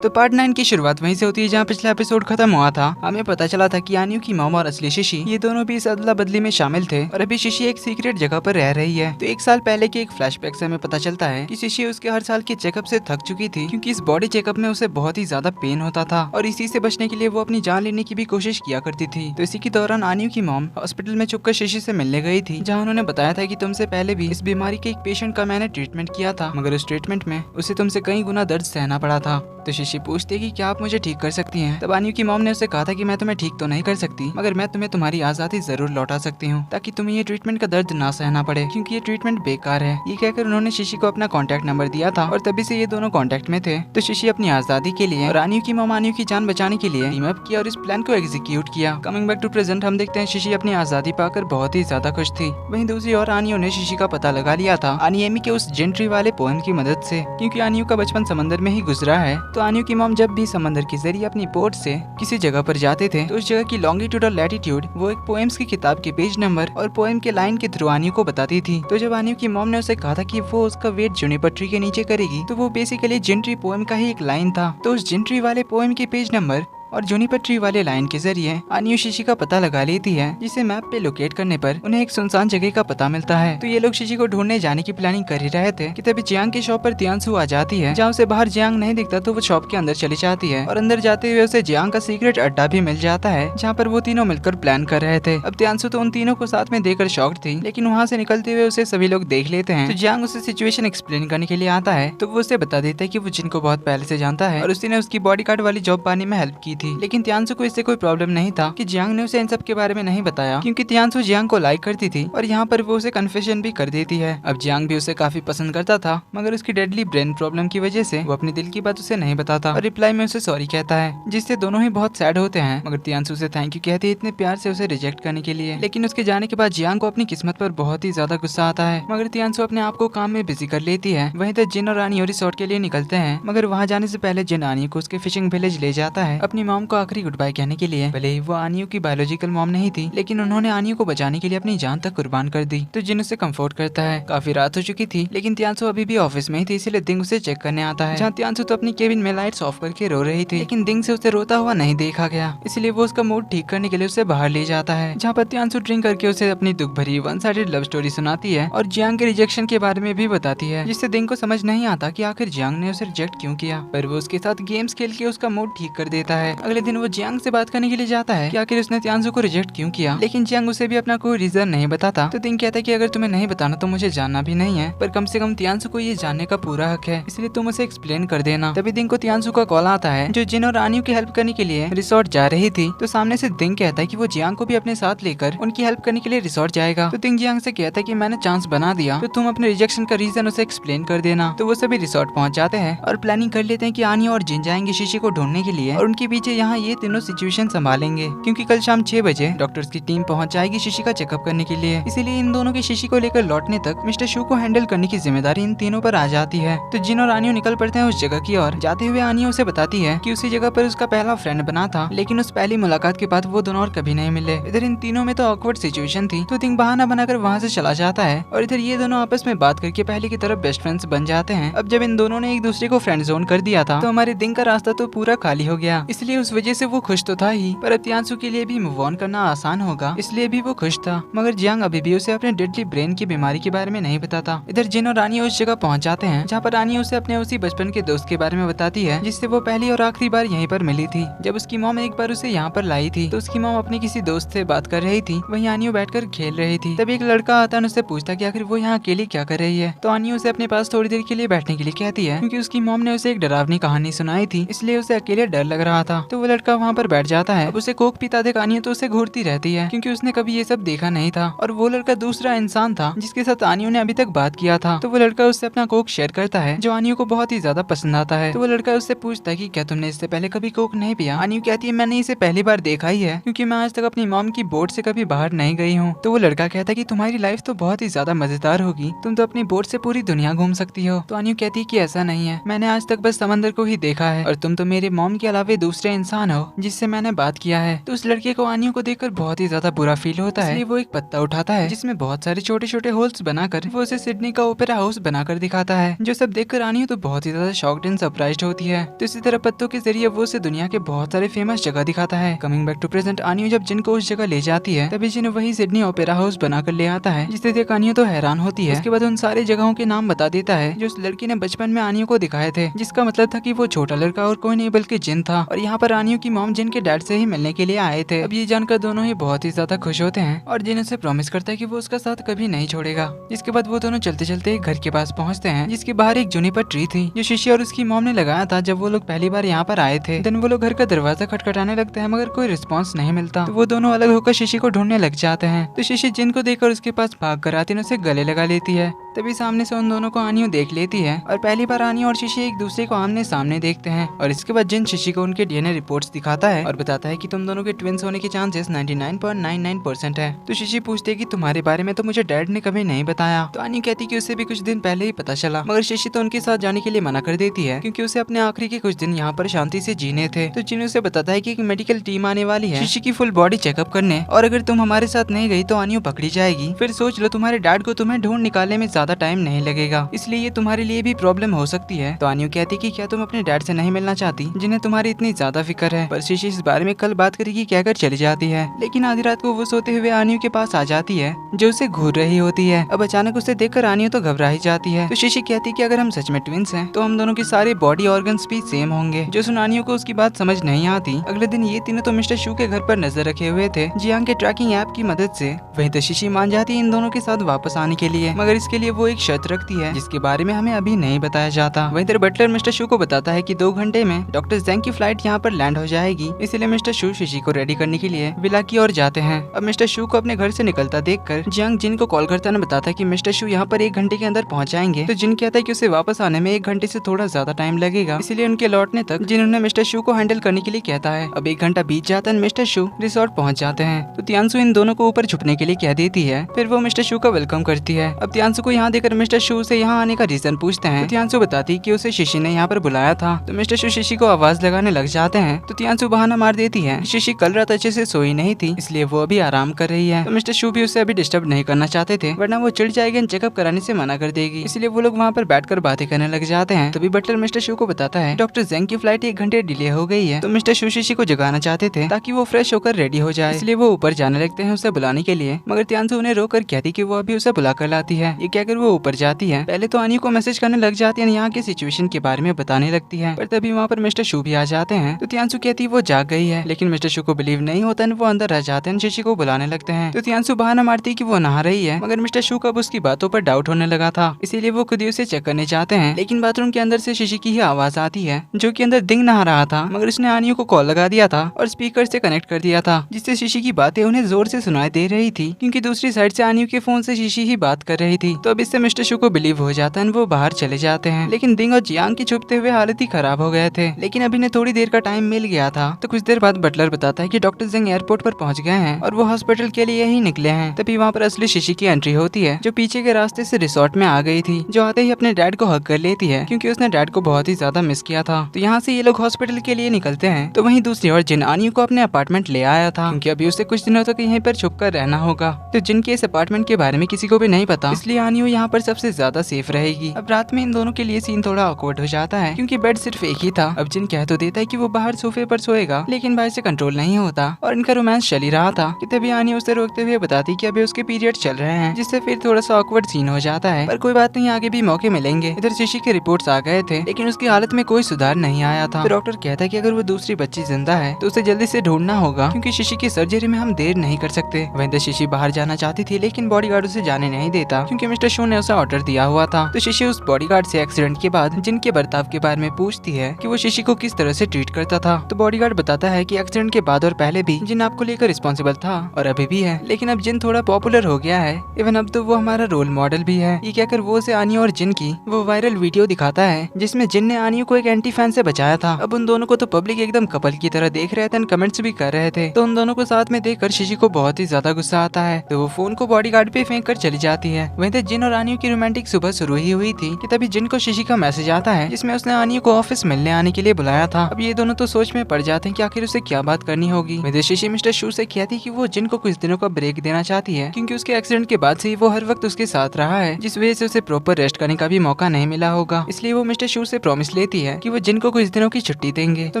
तो पार्ट 9 की शुरुआत वहीं से होती है जहाँ पिछला एपिसोड खत्म हुआ था। हमें पता चला था कि आन्यू की मॉम और असली शिशी ये दोनों भी इस अदला बदली में शामिल थे और अभी शिशी एक सीक्रेट जगह पर रह रही है। तो एक साल पहले के एक फ्लैशबैक से हमें पता चलता है कि शिशी उसके हर साल के चेकअप से थक चुकी थी, क्योंकि इस बॉडी चेकअप में उसे बहुत ही ज्यादा पेन होता था और इसी से बचने के लिए वो अपनी जान लेने की भी कोशिश किया करती थी। तो इसी के दौरान आन्यू की मॉम हॉस्पिटल में छुपकर शिशी से मिलने गई थी, जहाँ उन्होंने बताया था कि तुमसे पहले भी इस बीमारी के एक पेशेंट का मैंने ट्रीटमेंट किया था, मगर उस ट्रीटमेंट में उसे तुमसे कई गुना दर्द सहना पड़ा था। तो शिशी पूछती है कि क्या आप मुझे ठीक कर सकती हैं? तब आन्यू की मॉम ने उसे कहा था कि मैं तुम्हें ठीक तो नहीं कर सकती, मगर मैं तुम्हें तुम्हारी आजादी जरूर लौटा सकती हूँ, ताकि तुम्हें ये ट्रीटमेंट का दर्द ना सहना पड़े, क्योंकि ये ट्रीटमेंट बेकार है। ये कहकर उन्होंने शिशी को अपना कॉन्टैक्ट नंबर दिया था और तभी से ये दोनों कॉन्टैक्ट में थे। तो शिशी अपनी आजादी के लिए और आन्यू की मॉम आन्यू की जान बचाने के लिए टीम अप किया और इस प्लान को एग्जीक्यूट किया। कमिंग बैक टू प्रेजेंट, हम देखते हैं शिशी अपनी आजादी पाकर बहुत ही ज्यादा खुश थी। वहीं दूसरी ओर आन्यू ने शिशी का पता लगा लिया था अनियमी के उस जेंट्री वाले पोएम की मदद से, क्योंकि आन्यू का बचपन समंदर में ही गुजरा है। तो आन्यू की मॉम जब भी समंदर के जरिए अपनी बोट से किसी जगह पर जाते थे तो उस जगह की लॉन्गिट्यूड और लैटिट्यूड वो एक पोएम्स की किताब के पेज नंबर और पोएम के लाइन के थ्रू आन्यू को बताती थी। तो जब आन्यू की मॉम ने उसे कहा था कि वो उसका वेट जुनिपर ट्री के नीचे करेगी, तो वो बेसिकली जिंट्री पोएम का ही एक लाइन था। तो उस जिंट्री वाले पोएम के पेज नंबर और जुनिपर ट्री वाले लाइन के जरिए आन्यू शिशी का पता लगा लेती है, जिसे मैप पे लोकेट करने पर उन्हें एक सुनसान जगह का पता मिलता है। तो ये लोग शिशी को ढूंढने जाने की प्लानिंग कर ही रहे थे कि तभी जियांग की शॉप पर तियांसु आ जाती है। जहाँ उसे बाहर जियांग नहीं दिखता तो वो शॉप के अंदर चली जाती है और अंदर जाते हुए उसे जियांग का सीक्रेट अड्डा भी मिल जाता है, जहाँ पर वो तीनों मिलकर प्लान कर रहे थे। अब तियांसु तो उन तीनों को साथ में देखकर शॉक्ड थी, लेकिन वहाँ से निकलते हुए उसे सभी लोग देख लेते हैं। तो जियांग उसे सिचुएशन एक्सप्लेन करने के लिए आता है, तो वो उसे बता देता है कि वो जिन को बहुत पहले से जानता है और उसी ने उसकी बॉडीगार्ड वाली जॉब पाने में हेल्प की थी। लेकिन तियांसु को इससे कोई प्रॉब्लम नहीं था कि जियांग ने उसे इन सब के बारे में नहीं बताया, क्योंकि तियांसु जियांग को लाइक करती थी और यहाँ पर वो उसे कन्फेशन भी कर देती है। अब जियांग भी उसे काफी पसंद करता था, मगर उसकी डेडली ब्रेन प्रॉब्लम की वजह से वो अपने दिल की बात उसे नहीं बताता और रिप्लाई में उसे सॉरी कहता है, जिससे दोनों ही बहुत सैड होते हैं। मगर तियांसु उसे थैंक यू कहती है इतने प्यार से उसे रिजेक्ट करने के लिए। लेकिन उसके जाने के बाद जियांग को अपनी किस्मत पर बहुत ही ज्यादा गुस्सा आता है, मगर तियांसु अपने आप को काम में बिजी कर लेती है। वहीं तक जिन और आनी रिसोर्ट के लिए निकलते हैं, मगर वहाँ जाने से पहले जिन आनी को उसके फिशिंग विलेज ले जाता है अपनी मॉम को आखिरी गुड बाय कहने के लिए। भले ही वो आनियो की बायोलॉजिकल मॉम नहीं थी, लेकिन उन्होंने आनियो को बचाने के लिए अपनी जान तक कुर्बान कर दी। तो जिन उसे कंफर्ट करता है। काफी रात हो चुकी थी, लेकिन तियांसु अभी भी ऑफिस में ही थी, इसलिए दिंग उसे चेक करने आता है। जहाँ तियांसु तो अपनी केबिन में लाइट्स ऑफ करके रो रही थी, लेकिन दिंग से उसे रोता हुआ नहीं देखा गया, इसलिए वो उसका मूड ठीक करने के लिए उसे बाहर ले जाता है। जहाँ पर तियांसु ड्रिंक करके उसे अपनी दुख भरी वन साइडेड लव स्टोरी सुनाती है और जियांग के रिजेक्शन के बारे में भी बताती है, जिससे दिंग को समझ नहीं आता कि आखिर जियांग ने उसे रिजेक्ट क्यों किया। पर वो उसके साथ गेम्स खेल के उसका मूड ठीक कर देता है। अगले दिन वो जियांग से बात करने के लिए जाता है कि आखिर उसने तियांसु को रिजेक्ट क्यों किया, लेकिन जियांग उसे भी अपना कोई रीजन नहीं बताता। तो दिंग कहता है कि अगर तुम्हें नहीं बताना तो मुझे जानना भी नहीं है, पर कम से कम तियांसु को ये जानने का पूरा हक है, इसलिए तुम उसे एक्सप्लेन कर देना। तभी दिंग को तियांसु का कॉल आता है, जो जिन और आनियो की हेल्प करने के लिए रिसोर्ट जा रही थी। तो सामने से दिंग कहता है कि वो जियांग को भी अपने साथ लेकर उनकी हेल्प करने के लिए रिसोर्ट जाएगा। तो दिंग जियांग से कहता है कि मैंने चांस बना दिया, तो तुम अपने रिजेक्शन का रीजन उसे एक्सप्लेन कर देना। तो वो सभी रिसोर्ट पहुंच जाते हैं और प्लानिंग कर लेते हैं कि आनियो और जिन जाएंगे शिशी को ढूंढने के लिए और उनके पीछे यहाँ ये तीनों सिचुएशन संभालेंगे, क्योंकि कल शाम 6 बजे डॉक्टर्स की टीम पहुंच जाएगी शिशी का चेकअप करने के लिए। इसीलिए इन दोनों की शिशी को लेकर लौटने तक मिस्टर शू को हैंडल करने की जिम्मेदारी इन तीनों पर आ जाती है। तो जिन और आनियो निकल पड़ते हैं उस जगह की ओर। जाते हुए आनियो उसे बताती है कि उसी जगह पर उसका पहला फ्रेंड बना था, लेकिन उस पहली मुलाकात के बाद वो दोनों और कभी नहीं मिले। इधर इन तीनों में तो ऑकवर्ड सिचुएशन थी, तो दिंग बहाना बनाकर वहाँ से चला जाता है और इधर ये दोनों आपस में बात करके पहले की तरफ बेस्ट फ्रेंड्स बन जाते हैं। अब जब इन दोनों ने एक दूसरे को फ्रेंड जोन कर दिया था, तो हमारे दिंग का रास्ता तो पूरा खाली हो गया, इसलिए उस वजह से वो खुश तो था ही, पर अब तियांसु के लिए भी मूव ऑन करना आसान होगा, इसलिए भी वो खुश था। मगर जियांग अभी भी उसे अपने डेडली ब्रेन की बीमारी के बारे में नहीं बताता। इधर जिन और रानी उस जगह पहुंच जाते हैं, जहाँ पर रानी उसे अपने उसी बचपन के दोस्त के बारे में बताती है, जिससे वो पहली और आखिरी बार यहीं पर मिली थी। जब उसकी मॉम एक बार उसे यहाँ पर लाई थी, तो उसकी मॉम अपने किसी दोस्त से बात कर रही थी, वहीं आनियो बैठकर खेल रही थी। तब एक लड़का आता है, उससे पूछता कि आखिर वो यहाँ अकेली क्या कर रही है। तो आनियो उसे अपने पास थोड़ी देर के लिए बैठने के लिए कहती है, क्योंकि उसकी मॉम ने उसे एक डरावनी कहानी सुनाई थी, इसलिए उसे अकेले डर लग रहा था। तो वो लड़का वहाँ पर बैठ जाता है। अब उसे कोक पीता देख आनियो तो उसे घूरती रहती है, क्योंकि उसने कभी ये सब देखा नहीं था और वो लड़का दूसरा इंसान था जिसके साथ आनियो ने अभी तक बात किया था। तो वो लड़का उससे अपना कोक शेयर करता है, जो आनियो को बहुत ही ज्यादा पसंद आता है। तो वो लड़का उससे पूछता है कि क्या तुमने इससे पहले कभी कोक नहीं पिया। आनियो कहती है मैंने इसे पहली बार देखा ही है, क्योंकि मैं आज तक अपनी मॉम की बोट से कभी बाहर नहीं गई हूँ। तो वो लड़का कहता है कि तुम्हारी लाइफ तो बहुत ही ज्यादा मजेदार होगी, तुम तो अपनी बोट से पूरी दुनिया घूम सकती हो। तो आनियो कहती है कि ऐसा नहीं है, मैंने आज तक बस समंदर को ही देखा है और तुम तो मेरे मॉम के अलावा दूसरे इंसान हो जिससे मैंने बात किया है। तो उस लड़के को आनियो को देखकर बहुत ही ज्यादा बुरा फील होता है, इसलिए वो एक पत्ता उठाता है जिसमें बहुत सारे छोटे छोटे होल्स बनाकर वो उसे सिडनी का ओपेरा हाउस बनाकर दिखाता है, जो सब देखकर आनियो तो बहुत ही ज्यादा शॉक्ड एंड सरप्राइज्ड होती है। तो इसी तरह पत्तों के जरिए वो उसे दुनिया के बहुत सारे फेमस जगह दिखाता है। कमिंग बैक टू प्रेजेंट, आनियो जब जिन को उस जगह ले जाती है तभी जिन वही सिडनी ओपेरा हाउस बनाकर ले आता है, जिसे देख आनियो तो हैरान होती है। उसके बाद उन सारी जगहों के नाम बता देता है जो उस लड़की ने बचपन में आनियो को दिखाए थे, जिसका मतलब था कि वो छोटा लड़का और कोई नहीं बल्कि जिन था। और यहाँ पर आनियो की मॉम जिन के डैड से ही मिलने के लिए आए थे। अब ये जानकर दोनों ही बहुत ही ज्यादा खुश होते हैं और जिन उसे प्रॉमिस करता है कि वो उसका साथ कभी नहीं छोड़ेगा। जिसके बाद वो दोनों चलते चलते एक घर के पास पहुँचते हैं, जिसके बाहर एक जूनिपर ट्री थी जो शिशी और उसकी मॉम ने लगाया था जब वो लोग पहली बार यहाँ पर आए थे। देन वो लोग घर का दरवाजा खटखटाने लगते हैं मगर कोई रिस्पॉन्स नहीं मिलता। तो वो दोनों अलग होकर शिशी को ढूंढने लग जाते हैं। तो शिशी जिन को देखकर उसके पास भाग कर आती है, उसे गले लगा लेती है। तभी सामने से उन दोनों को आनियो देख लेती है और पहली बार आनियो और शिशी एक दूसरे को आमने सामने देखते हैं। और इसके बाद जिन शिशी को उनके डीएनए रिपोर्ट्स दिखाता है और बताता है कि तुम दोनों के ट्विंस होने के चांसेस 99.99% है। तो शिशी पूछती है कि तुम्हारे बारे में तो मुझे डैड ने कभी नहीं बताया। तो आनियो कहती है कि उसे भी कुछ दिन पहले ही पता चला, मगर शिशी तो उनके साथ जाने के लिए मना कर देती है क्योंकि उसे अपने आखिरी के कुछ दिन यहाँ पर शांति से जीने थे। तो जिन उसे बताता है कि एक मेडिकल टीम आने वाली है शिशी की फुल बॉडी चेकअप करने, और अगर तुम हमारे साथ नहीं गई तो आनियो पकड़ी जाएगी। फिर सोच लो, तुम्हारे डैड को तुम्हें ढूंढ निकालने में ज्यादा टाइम नहीं लगेगा, इसलिए ये तुम्हारे लिए भी प्रॉब्लम हो सकती है। तो आनियो कहती कि क्या तुम अपने डैड से नहीं मिलना चाहती जिन्हें तुम्हारी इतनी ज्यादा फिक्र है। पर शिशी इस बारे में कल बात करेगी कहकर चली जाती है। लेकिन आधी रात को वो सोते हुए आनियो के पास आ जाती है जो उसे घूर रही होती है। अब अचानक उसे देखकर आनियो तो घबरा ही जाती है। तो शिशी कहती कि अगर हम सच में ट्विंस हैं तो हम दोनों के सारे बॉडी ऑर्गन्स भी सेम होंगे। जो सुन आनियो को उसकी बात समझ नहीं आती। अगले दिन ये तीनों तो मिस्टर शू के घर पर नजर रखे हुए थे जियांग के ट्रैकिंग ऐप की मदद से। वहीं तो शिशी मान जाती है इन दोनों के साथ वापस आने के लिए, मगर इसके लिए वो एक शर्त रखती है जिसके बारे में हमें अभी नहीं बताया जाता। वहीं तर बटलर मिस्टर शू को बताता है कि 2 घंटे में डॉक्टर ज़ेंग की फ्लाइट यहाँ पर लैंड हो जाएगी, इसलिए मिस्टर शू शिशी को रेडी करने के लिए विला की ओर जाते हैं। अब मिस्टर शू को अपने घर से निकलता देखकर जियांग जिन को कॉल करता है, बताता है कि मिस्टर शू यहाँ पर 1 घंटे के अंदर पहुँच जाएंगे। तो जिन कहता है कि उसे वापस आने में 1 घंटे से थोड़ा ज्यादा टाइम लगेगा, इसलिए उनके लौटने तक जिन्होंने मिस्टर शू को हैंडल करने के लिए कहता है। अब 1 घंटा बीत जाता है, मिस्टर शू रिसोर्ट पहुँच जाते हैं। तो तियांसु इन दोनों को ऊपर छुपने के लिए कह देती है। फिर वो मिस्टर शू का वेलकम करती है। अब तियांसु को यहाँ देकर मिस्टर शू से यहाँ आने का रीजन पूछते हैं। तो तियांसु बताती है कि उसे शिशी ने यहाँ पर बुलाया था। तो मिस्टर शू शिशी को आवाज लगाने लग जाते हैं। तो तियांसु बहाना मार देती है शिशी कल रात अच्छे से सोई नहीं थी, इसलिए वो अभी आराम कर रही है। तो मिस्टर शू भी उसे अभी डिस्टर्ब नहीं करना चाहते थे, वरना वो चिढ़ जाएगी एंड चेकअप कराने से मना कर देगी, इसलिए वो लोग वहाँ पर बैठकर बातें करने लग जाते हैं। तभी बटलर मिस्टर शू को बताता है डॉक्टर ज़ेंग की फ्लाइट 1 घंटे डिले हो गई है। तो मिस्टर शू शिशी को जगाना चाहते थे ताकि वो फ्रेश होकर रेडी हो जाए, इसलिए वो ऊपर जाने लगते हैं उसे बुलाने के लिए। मगर तियांसु उन्हें रोक कर कहती कि वो अभी उसे बुला कर लाती है। ये कहकर वो ऊपर जाती है। पहले तो आनियो को मैसेज करने लग जाती है, यहाँ की सिचुएशन के बारे में बताने लगती है। पर तभी वहाँ पर मिस्टर शू भी आ जाते हैं। तो तियांसु कहती वो जाग गई है, लेकिन मिस्टर शू को बिलीव नहीं होता है। वो अंदर आ जाते हैं, शिशी को बुलाने लगते हैं। तो तियांसु बहाना मारती कि वो नहा रही है, मगर मिस्टर शू का उसकी बातों पर डाउट होने लगा था, इसीलिए वो खुद ही उसे चेक करने जाते हैं। लेकिन बाथरूम के अंदर से शिशी की ही आवाज आती है, जो कि अंदर दिंग नहा रहा था, मगर उसने आनियो को कॉल लगा दिया था और स्पीकर से कनेक्ट कर दिया था, जिससे शिशी की बातें उन्हें जोर से सुनाई दे रही थी, क्योंकि दूसरी साइड से आनियो के फोन से शिशी ही बात कर रही थी। तो अब इससे मिस्टर शू को बिलीव हो जाता है, वो बाहर चले जाते हैं। लेकिन दिंग और जियांग की छुपते हुए हालत ही खराब हो गए थे। लेकिन अभी ने थोड़ी देर का टाइम मिल गया था। तो कुछ देर बाद बटलर बताता है कि डॉक्टर ज़ेंग एयरपोर्ट पर पहुंच गए हैं और वो हॉस्पिटल के लिए ही निकले हैं। तभी वहाँ पर असली शिशी की एंट्री होती है, जो पीछे के रास्ते से रिसोर्ट में आ गई थी, जो आते ही अपने डैड को हक कर लेती है, क्योंकि उसने डैड को बहुत ही ज्यादा मिस किया था। तो यहाँ से ये लोग हॉस्पिटल के लिए निकलते हैं। तो वहीं दूसरी ओर जिन आनियो को अपने अपार्टमेंट ले आया था, क्योंकि अभी उसे कुछ दिनों तक यहीं पर छुप कर रहना होगा। तो जिन के इस अपार्टमेंट के बारे में किसी को भी नहीं पता, इसलिए आनियो यहाँ पर सबसे ज्यादा सेफ रहेगी। अब रात में इन दोनों के लिए सीन थोड़ा ऑकवर्ड हो जाता है, क्योंकि बेड सिर्फ एक ही था। अब जिन कह तो देता है कि वो बाहर सोफे पर सोएगा, लेकिन भाई से कंट्रोल नहीं होता और इनका रोमांस चल ही रहा था कि तभी आनियो उसे रोकते हुए बताती कि अभी उसके पीरियड चल रहे हैं, जिससे फिर थोड़ा सा ऑकवर्ड सीन हो जाता है। पर कोई बात नहीं, आगे भी मौके मिलेंगे। इधर शिशी के रिपोर्ट्स आ गए थे, लेकिन उसकी हालत में कोई सुधार नहीं आया था। तो डॉक्टर कहता है कि अगर वो दूसरी बच्ची जिंदा है तो उसे जल्दी से ढूंढना होगा, क्योंकि शिशी की सर्जरी में हम देर नहीं कर सकते। वहीं शिशी बाहर जाना चाहती थी, लेकिन बॉडीगार्ड उसे जाने नहीं देता, क्योंकि मिस्टर शू ने उसे ऑर्डर दिया हुआ था। तो शिशी उस बॉडीगार्ड से एक्सीडेंट के बाद जिनके बर्ताव के बारे में पूछती है कि वो शिशी को किस तरह से ट्रीट करता था। तो बॉडीगार्ड बताता है कि एक्सीडेंट के बाद और पहले भी जिन आपको लेकर रिस्पॉन्सिबल था और अभी भी है, लेकिन अब जिन थोड़ा पॉपुलर हो गया है, इवन अब तो वो हमारा रोल मॉडल भी है। ये कहकर वो उसे आनियो और जिन की वो वायरल वीडियो दिखाता है, जिसमें जिन ने आनियो को एक एंटी फैन से बचाया था। अब उन दोनों को तो पब्लिक एकदम कपल की तरह देख रहे थे, कमेंट्स भी कर रहे थे। तो उन दोनों को साथ में देखकर शिशी को बहुत ही ज्यादा गुस्सा आता है, तो वो फोन को बॉडीगार्ड पे फेंक कर चली जाती है। वहीं जिन और आनियो की रोमांटिक सुबह शुरू ही हुई थी कि तभी जिन को शशि का मैसेज आता है जिसमें उसने आनियो को ऑफिस मिलने आने के लिए बुलाया था। अब ये दोनों तो सोच में पड़ जाते हैं कि आखिर उसे क्या बात करनी होगी। वैसे शशि मिस्टर शू से कहती कि वो जिन को कुछ दिनों का ब्रेक देना चाहती है क्योंकि उसके एक्सीडेंट के बाद से ही वो हर वक्त उसके साथ रहा है, जिस वजह से उसे प्रॉपर रेस्ट करने का भी मौका नहीं मिला होगा। इसलिए वो मिस्टर शू से प्रॉमिस लेती है कि वो जिन को कुछ दिनों की छुट्टी देंगे। तो